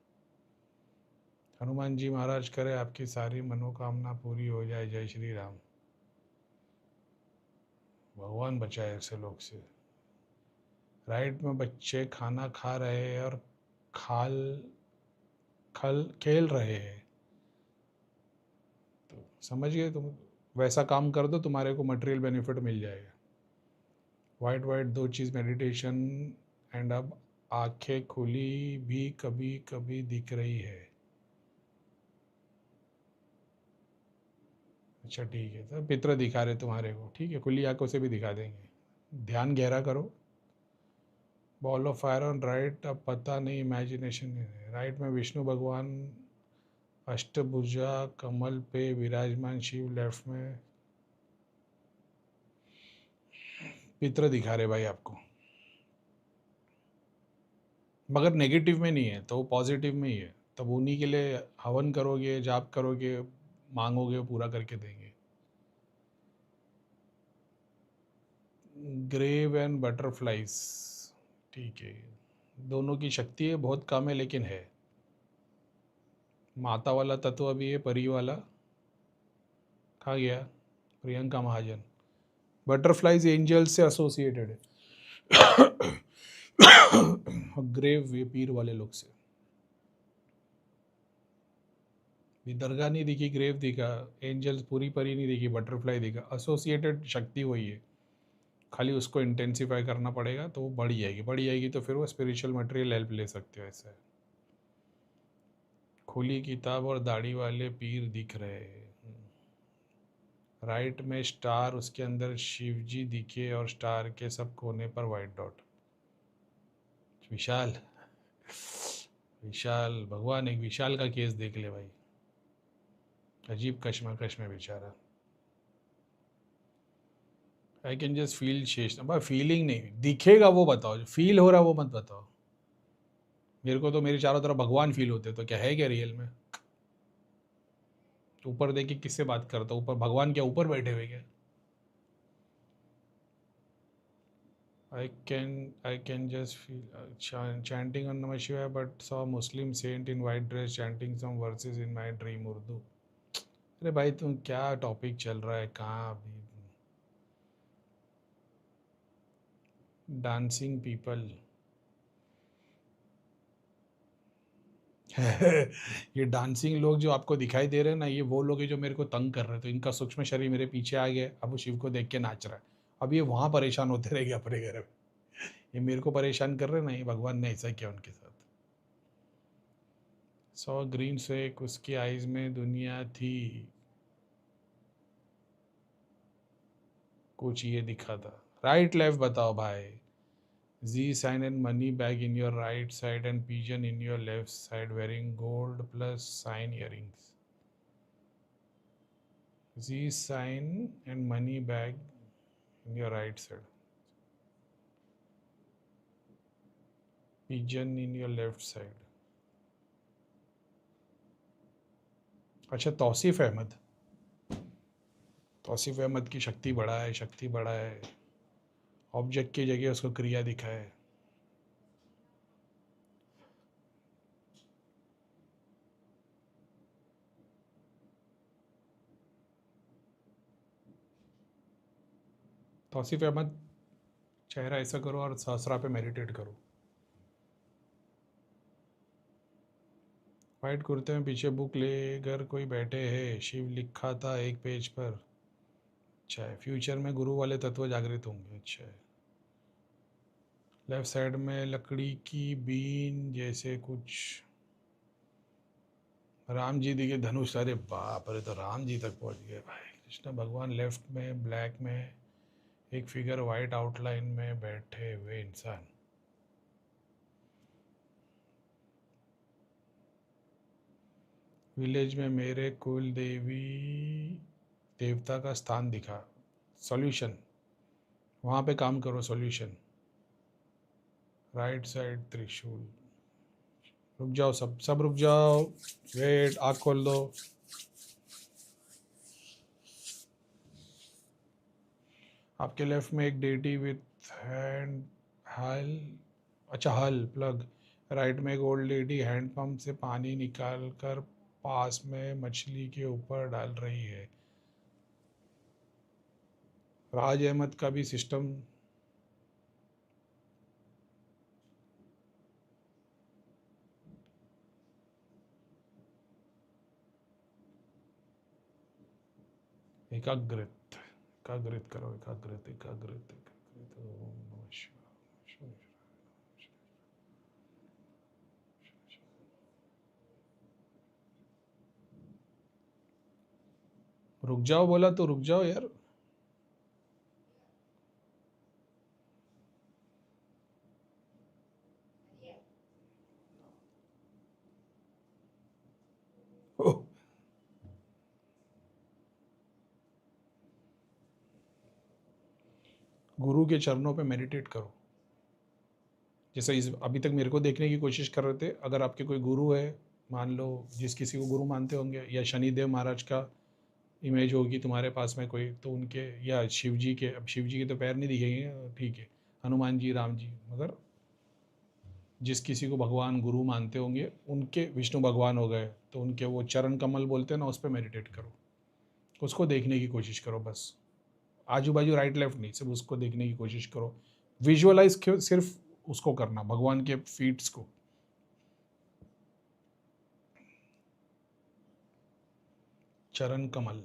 हनुमान जी महाराज करे आपकी सारी मनोकामना पूरी हो जाए, जय श्री राम। भगवान बचाए ऐसे लोग से। राइट में बच्चे खाना खा रहे हैं और खाल खल खेल रहे हैं, तो समझ गए तुम, वैसा काम कर दो, तुम्हारे को मटेरियल बेनिफिट मिल जाएगा। वाइट वाइट दो चीज़ मेडिटेशन, एंड अब आंखें खुली भी कभी कभी दिख रही है। अच्छा ठीक है, तो पितर दिखा रहे तुम्हारे को, ठीक है, खुली आंखों से भी दिखा देंगे। ध्यान गहरा करो। Ball of fire on right, अब पता नहीं इमेजिनेशन है। राइट में विष्णु भगवान अष्टभुजा कमल पे विराजमान शिव, लेफ्ट में पितर दिखा रहे भाई आपको, मगर नेगेटिव में नहीं है, तो पॉजिटिव में ही है। तब उन्हीं के लिए हवन करोगे, जाप करोगे, मांगोगे, पूरा करके देंगे। ग्रेव एंड बटरफ्लाइज, ठीक है, दोनों की शक्ति है, बहुत कम है लेकिन है। माता वाला तत्व भी है, परी वाला खा गया प्रियंका महाजन। बटरफ्लाइज एंजल्स से एसोसिएटेड है। ग्रेव ये पीर वाले लोग से भी। दरगाह नहीं दिखी, ग्रेव दिखा, एंजल्स पूरी परी नहीं दिखी, बटरफ्लाई दिखा, एसोसिएटेड शक्ति वही है, खाली उसको इंटेंसिफाई करना पड़ेगा तो वो बढ़ जाएगी, बढ़ जाएगी तो फिर वो स्पिरिचुअल मटेरियल हेल्प ले सकते हो। ऐसा है। खुली किताब और दाढ़ी वाले पीर दिख रहे हैं। राइट में स्टार, उसके अंदर शिव जी दिखे और स्टार के सब कोने पर वाइट डॉट। विशाल, विशाल भगवान एक विशाल का केस देख ले भाई, अजीब कश्मकश में बेचारा। आई कैन जस्ट फील शेष, भाई फीलिंग नहीं दिखेगा वो बताओ, जो फील हो रहा है वो मत बताओ। मेरे को तो मेरे चारों तरफ भगवान फील होते, तो क्या है क्या रियल में? ऊपर देख के किससे बात करता हूँ? ऊपर भगवान क्या ऊपर बैठे हुए क्या? I can just feel chanting on Namah Shivaya, but saw a Muslim saint in white dress chanting some verses in my dream Urdu. अरे भाई तुम क्या टॉपिक चल रहा है, कहाँ अभी? Dancing people. ये डांसिंग लोग जो आपको दिखाई दे रहे हैं ना, ये वो लोग हैं जो मेरे को तंग कर रहे थे। इनका सूक्ष्म शरीर मेरे पीछे आ गया, अब वो शिव को देख के नाच रहा है। अब ये वहाँ परेशान होते रहेंगे अपने घर में। ये मेरे को परेशान कर रहे हैं ना, ये भगवान ने ऐसा किया उनके साथ। सौ ग्रीन से उसकी आइज में दुनिया थी, कुछ ये दिखा था। राइट लेफ्ट बताओ भाई। G sign and money bag in your right side and pigeon in your left side wearing gold plus sign earrings. G sign and money bag in your right side, pigeon in your left side. अच्छा, तौसीफ अहमद, तौसीफ अहमद की शक्ति बढ़ा है, शक्ति बढ़ा है, ऑब्जेक्ट की जगह उसको क्रिया दिखा है। तौसीफ अहमद, चेहरा ऐसा करो और सहस्रा पे मेडिटेट करो। वाइट कुर्ते में पीछे बुक लेकर कोई बैठे है, शिव लिखा था एक पेज पर। अच्छा है, फ्यूचर में गुरु वाले तत्व जागृत होंगे। अच्छा है। लेफ्ट साइड में लकड़ी की बीन जैसे कुछ, राम जी दिखे धनुष। अरे बाप रे, तो राम जी तक पहुंच गए भाई। कृष्ण भगवान लेफ्ट में ब्लैक में एक फिगर वाइट आउटलाइन में बैठे हुए इंसान। विलेज में मेरे कुल देवता का स्थान दिखा। सॉल्यूशन, वहाँ पे काम करो। सॉल्यूशन, राइट साइड त्रिशूल। रुक जाओ, सब सब रुक जाओ। वेट, आँख खोल दो। आपके लेफ्ट में एक डेटी विथ हैंड हल, अच्छा हल प्लग। राइट में एक ओल्ड लेडी हैंड पंप से पानी निकाल कर पास में मछली के ऊपर डाल रही है। राज अहमद का भी सिस्टम। एकाग्रित, एकाग्रित करो, एकाग्रित एकाग्रित एकाग्रित। ओम नमः शिवाय। रुक जाओ बोला तो रुक जाओ यार। ओह, गुरु के चरणों पे मेडिटेट करो। जैसे इस अभी तक मेरे को देखने की कोशिश कर रहे थे, अगर आपके कोई गुरु है, मान लो जिस किसी को गुरु मानते होंगे, या शनिदेव महाराज का इमेज होगी तुम्हारे पास में कोई, तो उनके, या शिव जी के, अब शिव जी के तो पैर नहीं दिखेंगे, ठीक है, हनुमान जी, राम जी, मगर जिस किसी को भगवान गुरु मानते होंगे, उनके विष्णु भगवान हो गए, तो उनके वो चरण कमल बोलते हैं ना, उस पर मेडिटेट करो। उसको देखने की कोशिश करो बस। आजू बाजू राइट लेफ्ट नहीं, सिर्फ उसको देखने की कोशिश करो। विजुअलाइज सिर्फ उसको करना, भगवान के फीट्स को। चरण कमल।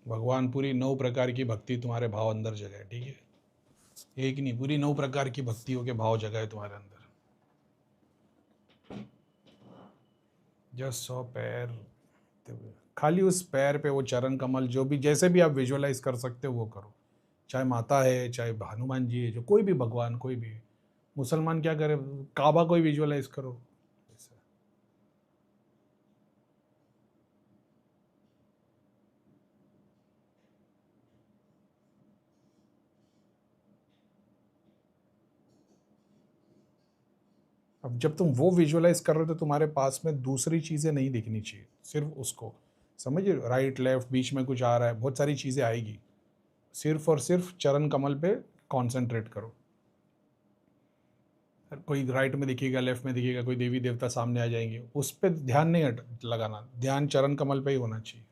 भगवान पूरी 9 प्रकार की भक्ति तुम्हारे भाव अंदर जगह है, ठीक है। एक नहीं, पूरी 9 प्रकार की भक्तियों के भाव जगह है तुम्हारे अंदर। जस्ट 100 पैर, खाली उस पैर पे वो चरण कमल, जो भी जैसे भी आप विजुअलाइज कर सकते हो वो करो। चाहे माता है, चाहे हनुमान जी है, जो कोई भी भगवान, कोई भी। मुसलमान क्या करे, काबा कोई विजुअलाइज करो। अब जब तुम वो विजुअलाइज कर रहे हो, तो तुम्हारे पास में दूसरी चीज़ें नहीं दिखनी चाहिए, सिर्फ उसको समझिए। राइट लेफ्ट बीच में कुछ आ रहा है, बहुत सारी चीज़ें आएगी, सिर्फ और सिर्फ चरण कमल पे कॉन्सेंट्रेट करो। कोई राइट में दिखेगा, लेफ्ट में दिखेगा, कोई देवी देवता सामने आ जाएंगे, उस पर ध्यान नहीं लगाना, ध्यान चरण कमल पे ही होना चाहिए।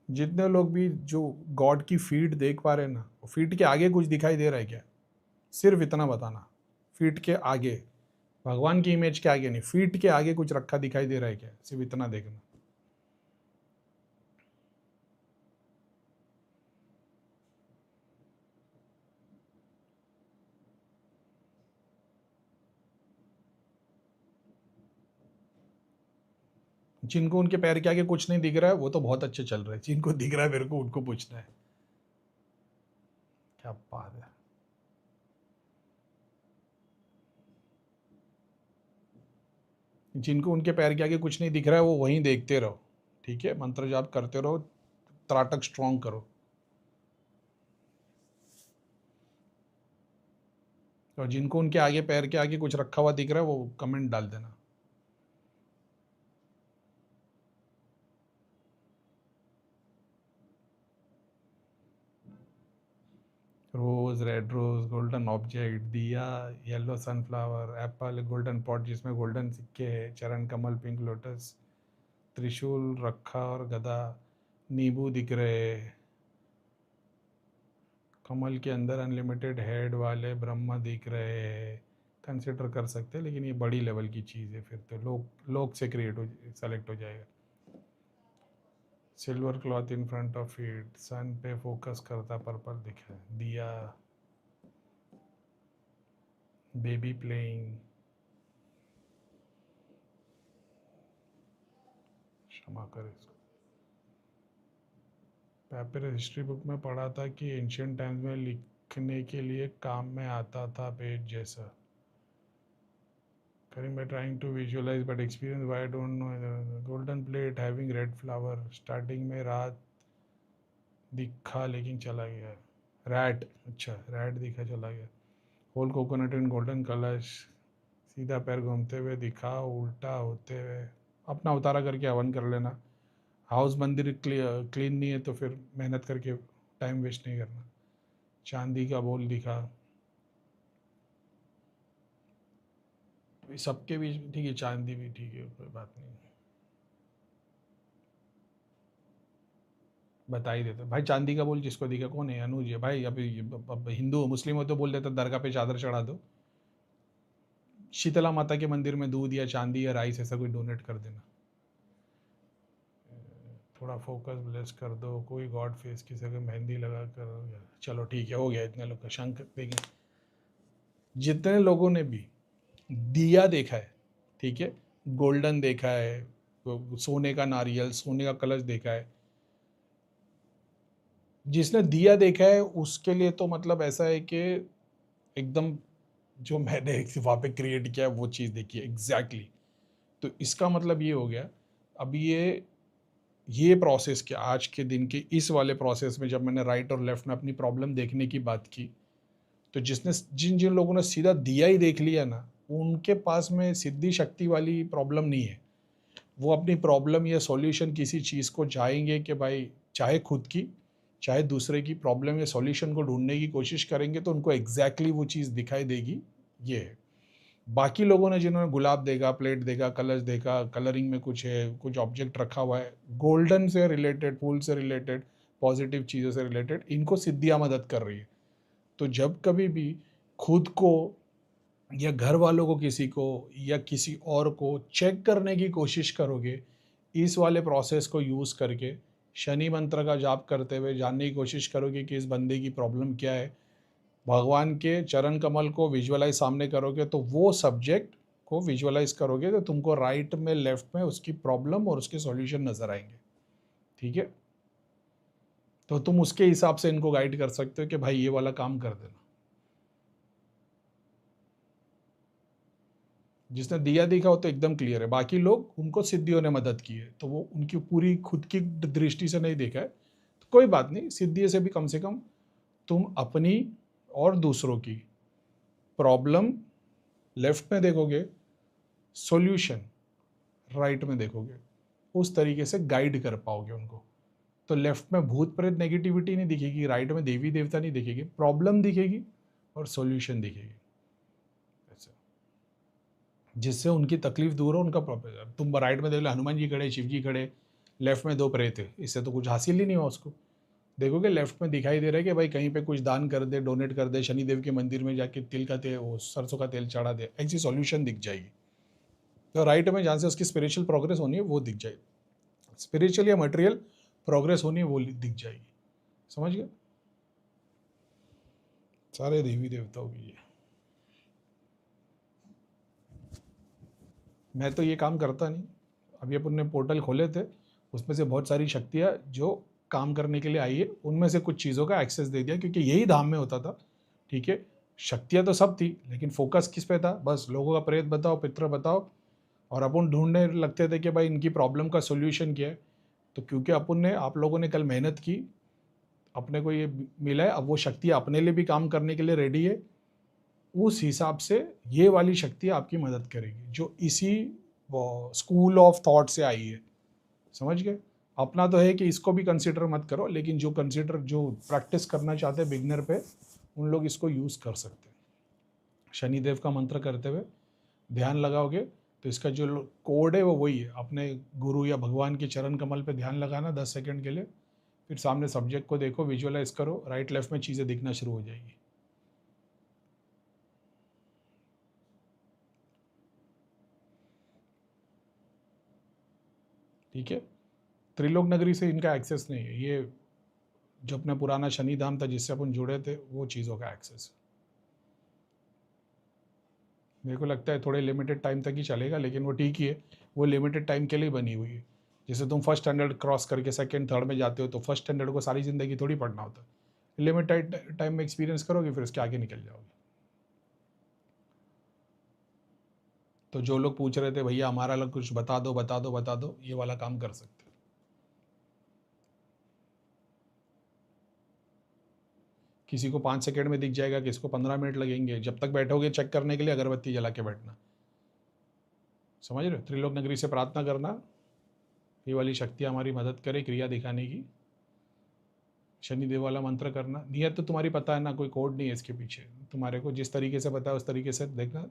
जितने लोग भी जो गॉड की फीट देख पा रहे हैं ना, फीट के आगे कुछ दिखाई दे रहा है क्या? सिर्फ इतना बताना, फीट के आगे, भगवान की इमेज के आगे नहीं, फीट के आगे कुछ रखा दिखाई दे रहा है क्या? सिर्फ इतना देखना। जिनको उनके पैर के आगे कुछ नहीं दिख रहा है वो तो बहुत अच्छे चल रहे हैं, जिनको दिख रहा है मेरे को उनको पूछना है। क्या बात है। जिनको उनके पैर के आगे कुछ नहीं दिख रहा है वो वहीं देखते रहो, ठीक है, मंत्र जाप करते रहो, त्राटक स्ट्रॉन्ग करो। और जिनको उनके आगे पैर के आगे कुछ रखा हुआ दिख रहा है वो कमेंट डाल देना। रोज, रेड रोज, गोल्डन ऑब्जेक्ट, दिया, yellow sunflower, Apple, golden pot जिसमें गोल्डन सिक्के है, चरण कमल, पिंक लोटस, त्रिशूल रखा और गदा, नींबू दिख रहे, कमल के अंदर अनलिमिटेड हेड वाले ब्रह्मा दिख रहे हैं। कंसिडर कर सकते हैं, लेकिन ये बड़ी लेवल की चीज़ है, फिर तो लोग से क्रिएट हो सेलेक्ट हो जाएगा। Silver cloth in front of it, sun पे फोकस करता पर्पल दिखा, दिया, बेबी प्लेइंग, क्षमा कर इसको। पेपर हिस्ट्री बुक में पढ़ा था कि एंशियंट टाइम्स में लिखने के लिए काम में आता था पेज जैसा। करीब मैं trying to visualise but experience why don't know. Golden plate having red flower, starting में रात दिखा लेकिन चला गया। रैट, अच्छा रैट दिखा चला गया। होल कोकोनट इन गोल्डन कलश, सीधा पैर घूमते हुए दिखा, उल्टा होते हुए। अपना उतारा करके हवन कर लेना। हाउस मंदिर क्लीन नहीं है तो फिर मेहनत करके टाइम वेस्ट नहीं करना। चांदी का बोल दिखा, सबके बीच ठीक है, चांदी भी ठीक है, कोई बात नहीं, बता ही देते भाई। चांदी का बोल जिसको दिखा, कौन है, अनुज है भाई। अब हिंदू हिंदू हो तो बोल देता दरगाह पे चादर चढ़ा दो, शीतला माता के मंदिर में दूध या चांदी या राइस ऐसा कोई डोनेट कर देना। थोड़ा फोकस ब्लेस कर दो, कोई गॉड फेस की जगह मेहंदी लगा कर। चलो ठीक है, हो गया इतने लोग का। शंख देखें, जितने लोगों ने भी दिया देखा है, ठीक है, गोल्डन देखा है, सोने का नारियल, सोने का कलश देखा है, जिसने दिया देखा है उसके लिए तो मतलब ऐसा है कि एकदम जो मैंने वहाँ पे क्रिएट किया है वो चीज़ देखी है एग्जैक्टली। तो इसका मतलब ये हो गया, अब ये प्रोसेस के आज के दिन के इस वाले प्रोसेस में जब मैंने राइट और लेफ्ट में अपनी प्रॉब्लम देखने की बात की, तो जिसने जिन जिन लोगों ने सीधा दिया ही देख लिया ना, उनके पास में सिद्धि शक्ति वाली प्रॉब्लम नहीं है। वो अपनी प्रॉब्लम या सॉल्यूशन किसी चीज़ को जाएंगे कि भाई, चाहे खुद की चाहे दूसरे की प्रॉब्लम या सॉल्यूशन को ढूंढने की कोशिश करेंगे तो उनको एग्जैक्टली वो चीज़ दिखाई देगी। ये है। बाकी लोगों ने जिन्होंने गुलाब देखा, प्लेट देखा, कलश देखा, कलरिंग में कुछ है, कुछ ऑब्जेक्ट रखा हुआ है, गोल्डन से रिलेटेड, फूल से रिलेटेड, पॉजिटिव चीज़ों से रिलेटेड, इनको सिद्धियाँ मदद कर रही है। तो जब कभी भी खुद को या घर वालों को, किसी को या किसी और को चेक करने की कोशिश करोगे, इस वाले प्रोसेस को यूज़ करके शनि मंत्र का जाप करते हुए जानने की कोशिश करोगे कि इस बंदे की प्रॉब्लम क्या है, भगवान के चरण कमल को विजुअलाइज सामने करोगे, तो वो सब्जेक्ट को विजुअलाइज करोगे तो तुमको राइट में लेफ्ट में उसकी प्रॉब्लम और उसके सॉल्यूशन नजर आएंगे, ठीक है। तो तुम उसके हिसाब से इनको गाइड कर सकते हो कि भाई ये वाला काम कर देना। जिसने दिया देखा हो तो एकदम क्लियर है, बाकी लोग उनको सिद्धियों ने मदद की है तो वो उनकी पूरी खुद की दृष्टि से नहीं देखा है, तो कोई बात नहीं, सिद्धि से भी कम से कम तुम अपनी और दूसरों की प्रॉब्लम लेफ्ट में देखोगे, सॉल्यूशन राइट में देखोगे, उस तरीके से गाइड कर पाओगे उनको। तो लेफ्ट में भूत प्रेत नेगेटिविटी नहीं दिखेगी, राइट में देवी देवता नहीं दिखेगी, प्रॉब्लम दिखेगी और सॉल्यूशन दिखेगी, ऐसा, जिससे उनकी तकलीफ दूर हो, उनका प्रॉब्लम। तुम राइट में देख लो हनुमान जी खड़े, शिव जी खड़े, लेफ्ट में दो प्रेत है, इससे तो कुछ हासिल ही नहीं हुआ उसको। देखोगे लेफ्ट में दिखाई दे रहा है कि भाई कहीं पे कुछ दान कर दे, डोनेट कर दे, शनिदेव के मंदिर में जाके तिल का तेल, वो सरसों का तेल चढ़ा दे, ऐसी सॉल्यूशन दिख जाएगी। तो राइट में जहाँ से उसकी स्पिरिचुअल प्रोग्रेस होनी है वो दिख जाएगी, स्पिरिचुअल या मटेरियल प्रोग्रेस होनी है वो दिख जाएगी। समझ गए, सारे देवी देवताओं की है। मैं तो ये काम करता नहीं, अभी अपन ने पोर्टल खोले थे, उसमें से बहुत सारी शक्तियाँ जो काम करने के लिए आई है, उनमें से कुछ चीज़ों का एक्सेस दे दिया, क्योंकि यही धाम में होता था। ठीक है, शक्तियाँ तो सब थी, लेकिन फोकस किस पे था? बस लोगों का प्रेत बताओ, पितर बताओ, और अपन ढूंढने लगते थे कि भाई इनकी प्रॉब्लम का सोल्यूशन क्या है। तो क्योंकि अपन ने, आप लोगों ने कल मेहनत की, अपने को ये मिला है, अब वो शक्ति अपने लिए भी काम करने के लिए रेडी है। उस हिसाब से ये वाली शक्ति आपकी मदद करेगी, जो इसी स्कूल ऑफ थॉट से आई है। समझ गए? अपना तो है कि इसको भी कंसिडर मत करो, लेकिन जो प्रैक्टिस करना चाहते हैं बिगनर पे, उन लोग इसको यूज़ कर सकते हैं। शनिदेव का मंत्र करते हुए ध्यान लगाओगे तो इसका जो कोड है वो वही है, अपने गुरु या भगवान के चरण कमल पे ध्यान लगाना 10 सेकंड के लिए, फिर सामने सब्जेक्ट को देखो, विजुअलाइज करो, राइट लेफ्ट में चीज़ें दिखना शुरू हो जाएगी। ठीक है, त्रिलोक नगरी से इनका एक्सेस नहीं है, ये जो अपना पुराना शनि धाम था जिससे अपन जुड़े थे, वो चीज़ों का एक्सेस है। मेरे को लगता है थोड़े लिमिटेड टाइम तक ही चलेगा, लेकिन वो ठीक ही है, वो लिमिटेड टाइम के लिए बनी हुई है। जैसे तुम फर्स्ट स्टैंडर्ड क्रॉस करके सेकंड थर्ड में जाते हो, तो फर्स्ट स्टैंडर्ड को सारी ज़िंदगी थोड़ी पढ़ना होता है। लिमिटेड टाइम में एक्सपीरियंस करोगे, फिर उसके आगे निकल जाओगे। तो जो लोग पूछ रहे थे भैया हमारा अलग कुछ बता दो बता दो बता दो, ये वाला काम कर सकते हो। किसी को 5 सेकंड में दिख जाएगा, किसी को 15 मिनट लगेंगे। जब तक बैठोगे चेक करने के लिए अगरबत्ती जला के बैठना। समझ रहे हो? त्रिलोक नगरी से प्रार्थना करना, ये वाली शक्ति हमारी मदद करे क्रिया दिखाने की। शनिदेव वाला मंत्र करना। नियत तो तुम्हारी पता है ना, कोई कोड नहीं है इसके पीछे। तुम्हारे को जिस तरीके से पता है उस तरीके से देखना,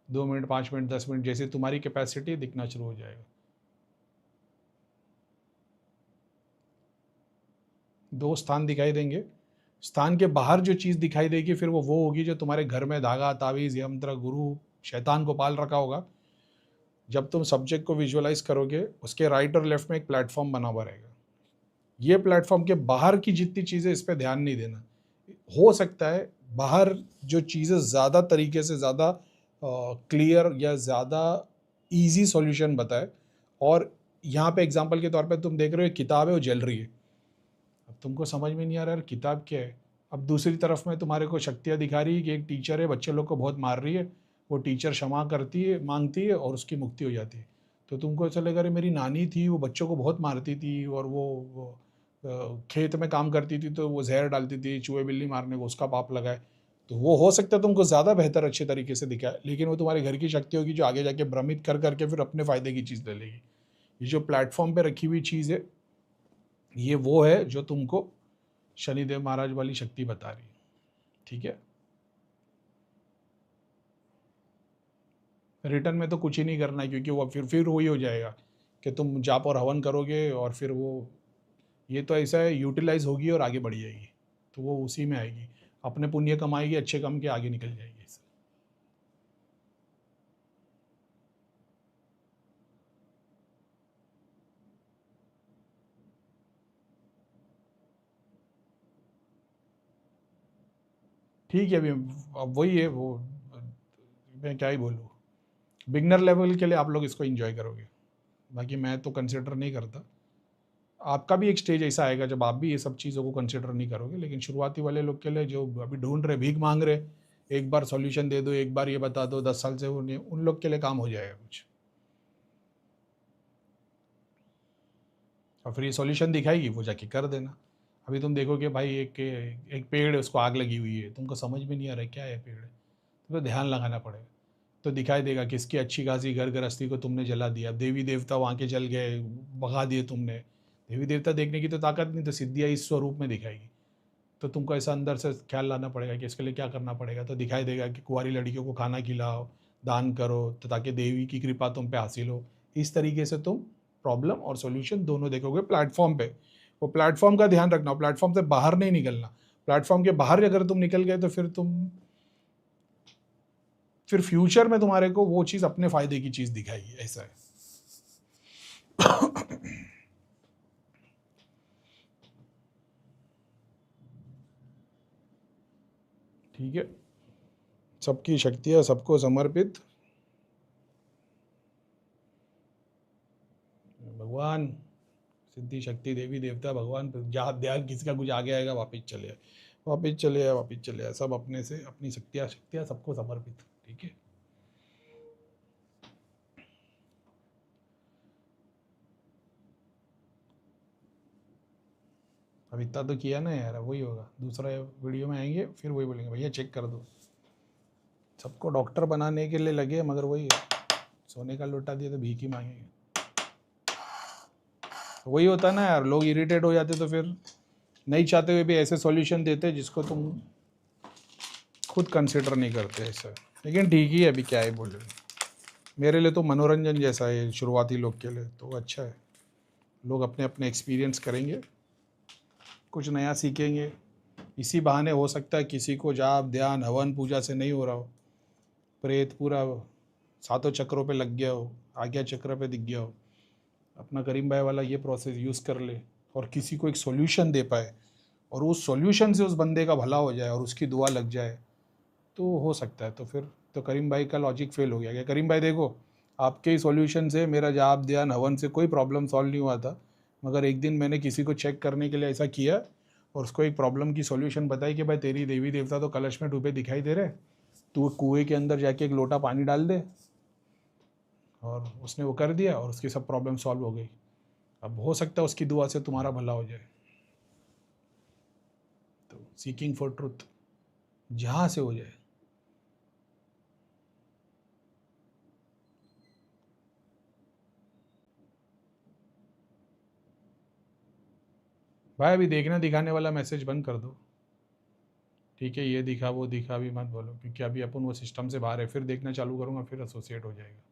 2 मिनट 5 मिनट 10 मिनट जैसे तुम्हारी कैपेसिटी दिखना शुरू हो जाएगा। 2 स्थान दिखाई देंगे। स्थान के बाहर जो चीज़ दिखाई देगी फिर वो होगी जो तुम्हारे घर में धागा, तावीज़, यंत्र, गुरु, शैतान को पाल रखा होगा। जब तुम सब्जेक्ट को विजुअलाइज करोगे, उसके राइट और लेफ्ट में एक प्लेटफॉर्म बना हुआ रहेगा। ये प्लेटफॉर्म के बाहर की जितनी चीज़ें, इस पर ध्यान नहीं देना। हो सकता है बाहर जो चीज़ें ज़्यादा तरीके से, ज़्यादा क्लियर या ज़्यादा इजी सॉल्यूशन बताए, और यहाँ पे एग्जांपल के तौर पे तुम देख रहे हो किताब है वो जल रही है, अब तुमको समझ में नहीं आ रहा है किताब क्या है। अब दूसरी तरफ में तुम्हारे को शक्तियाँ दिखा रही है कि एक टीचर है बच्चे लोग को बहुत मार रही है, वो टीचर क्षमा करती है, मांगती है, और उसकी मुक्ति हो जाती है। तो तुमको ऐसा लगेगा अरे मेरी नानी थी, वो बच्चों को बहुत मारती थी, और वो खेत में काम करती थी तो वो जहर डालती थी चूहे बिल्ली मारने को, उसका पाप लगा है। तो वो हो सकता है तुमको ज़्यादा बेहतर अच्छे तरीके से दिखाए, लेकिन वो तुम्हारे घर की शक्ति होगी जो आगे जाके भ्रमित कर करके फिर अपने फ़ायदे की चीज़ ले लेगी। ये जो प्लेटफॉर्म पे रखी हुई चीज़ है, ये वो है जो तुमको शनिदेव महाराज वाली शक्ति बता रही है। ठीक है, रिटर्न में तो कुछ ही नहीं करना है, क्योंकि वो फिर वही हो जाएगा कि तुम जाप और हवन करोगे, और फिर वो, ये तो ऐसा है, यूटिलाइज होगी और आगे बढ़ जाएगी, तो वो उसी में आएगी, अपने पुण्य कमाएगी, अच्छे कम के आगे निकल जाएगी। ठीक है, अभी अब वही है वो, मैं क्या ही बोलूँ। बिगनर लेवल के लिए आप लोग इसको एंजॉय करोगे, बाकी मैं तो कंसिडर नहीं करता। आपका भी एक स्टेज ऐसा आएगा जब आप भी ये सब चीज़ों को कंसिडर नहीं करोगे, लेकिन शुरुआती वाले लोग के लिए जो अभी ढूंढ रहे, भीख मांग रहे, एक बार सॉल्यूशन दे दो, एक बार ये बता दो, 10 साल से उन लोग के लिए काम हो जाएगा कुछ। और फिर ये सॉल्यूशन दिखाएगी, वो जाके कर देना। अभी तुम देखोगे भाई एक एक पेड़ है, उसको आग लगी हुई है, तुमको समझ में नहीं आ रहा है क्या है पेड़, तो ध्यान लगाना पड़ेगा, तो दिखाई देगा किसकी अच्छी खासी घर गृहस्थी को तुमने जला दिया, देवी देवता वहाँ के जल गए, भगा दिए तुमने। देवी देवता देखने की तो ताकत नहीं, तो सिद्धियाँ इस स्वरूप में दिखाएगी। तो तुमको ऐसा अंदर से ख्याल लाना पड़ेगा कि इसके लिए क्या करना पड़ेगा, तो दिखाई देगा कि कुंवारी लड़कियों को खाना खिलाओ, दान करो, तो ताकि देवी की कृपा तुम पे हासिल हो। इस तरीके से तुम प्रॉब्लम और सॉल्यूशन दोनों देखोगे प्लेटफॉर्म पे। वो प्लेटफॉर्म का ध्यान रखना, प्लेटफॉर्म से बाहर नहीं निकलना। प्लेटफॉर्म के बाहर अगर तुम निकल गए तो फिर फ्यूचर में तुम्हारे को वो चीज़ अपने फायदे की चीज़ दिखाएगी, ऐसा है। ठीक है, सबकी शक्तियाँ सबको समर्पित। भगवान, सिद्धि शक्ति देवी देवता भगवान, जहाँ ध्यान किसी का कुछ आगे आएगा वापिस चले आए, वापिस चले आए, वापिस चले आए, सब अपने से अपनी शक्तियाँ सबको समर्पित। ठीक है, अब इतना तो किया ना यार, वही होगा। दूसरा वीडियो में आएंगे फिर वही बोलेंगे भैया चेक कर दो। सबको डॉक्टर बनाने के लिए लगे, मगर वही है, सोने का लोटा दिया तो भीख ही मांगेंगे। वही होता ना यार, लोग इरिटेट हो जाते तो फिर नहीं चाहते हुए भी ऐसे सॉल्यूशन देते जिसको तुम खुद कंसिडर नहीं करते ऐसा। लेकिन ठीक ही है, अभी क्या है बोले, मेरे लिए तो मनोरंजन जैसा है शुरुआती लोग के लिए, तो अच्छा है। लोग अपने अपने एक्सपीरियंस करेंगे, कुछ नया सीखेंगे। इसी बहाने हो सकता है किसी को जाप ध्यान हवन पूजा से नहीं हो रहा हो, प्रेत पूरा 7 चक्रों पे लग गया हो, आज्ञा चक्र पे दिख गया हो, अपना करीम भाई वाला ये प्रोसेस यूज़ कर ले और किसी को एक सॉल्यूशन दे पाए, और उस सॉल्यूशन से उस बंदे का भला हो जाए और उसकी दुआ लग जाए, तो हो सकता है। तो फिर तो करीम भाई का लॉजिक फेल हो गया। क्या करीम भाई देखो, आपके ही सॉल्यूशन से मेरा जाप ध्यान हवन से कोई प्रॉब्लम सॉल्व नहीं हुआ था, मगर एक दिन मैंने किसी को चेक करने के लिए ऐसा किया और उसको एक प्रॉब्लम की सॉल्यूशन बताई कि भाई तेरी देवी देवता तो कलश में डूबे दिखाई दे रहे, तू कुएं के अंदर जाके एक लोटा पानी डाल दे, और उसने वो कर दिया और उसकी सब प्रॉब्लम सॉल्व हो गई। अब हो सकता है उसकी दुआ से तुम्हारा भला हो जाए। तो सीकिंग फॉर ट्रुथ जहाँ से हो जाए। भाई अभी देखना दिखाने वाला मैसेज बंद कर दो, ठीक है, ये दिखा वो दिखा अभी मत बोलो, क्योंकि अभी अपन वो सिस्टम से बाहर है। फिर देखना चालू करूँगा फिर एसोसिएट हो जाएगा।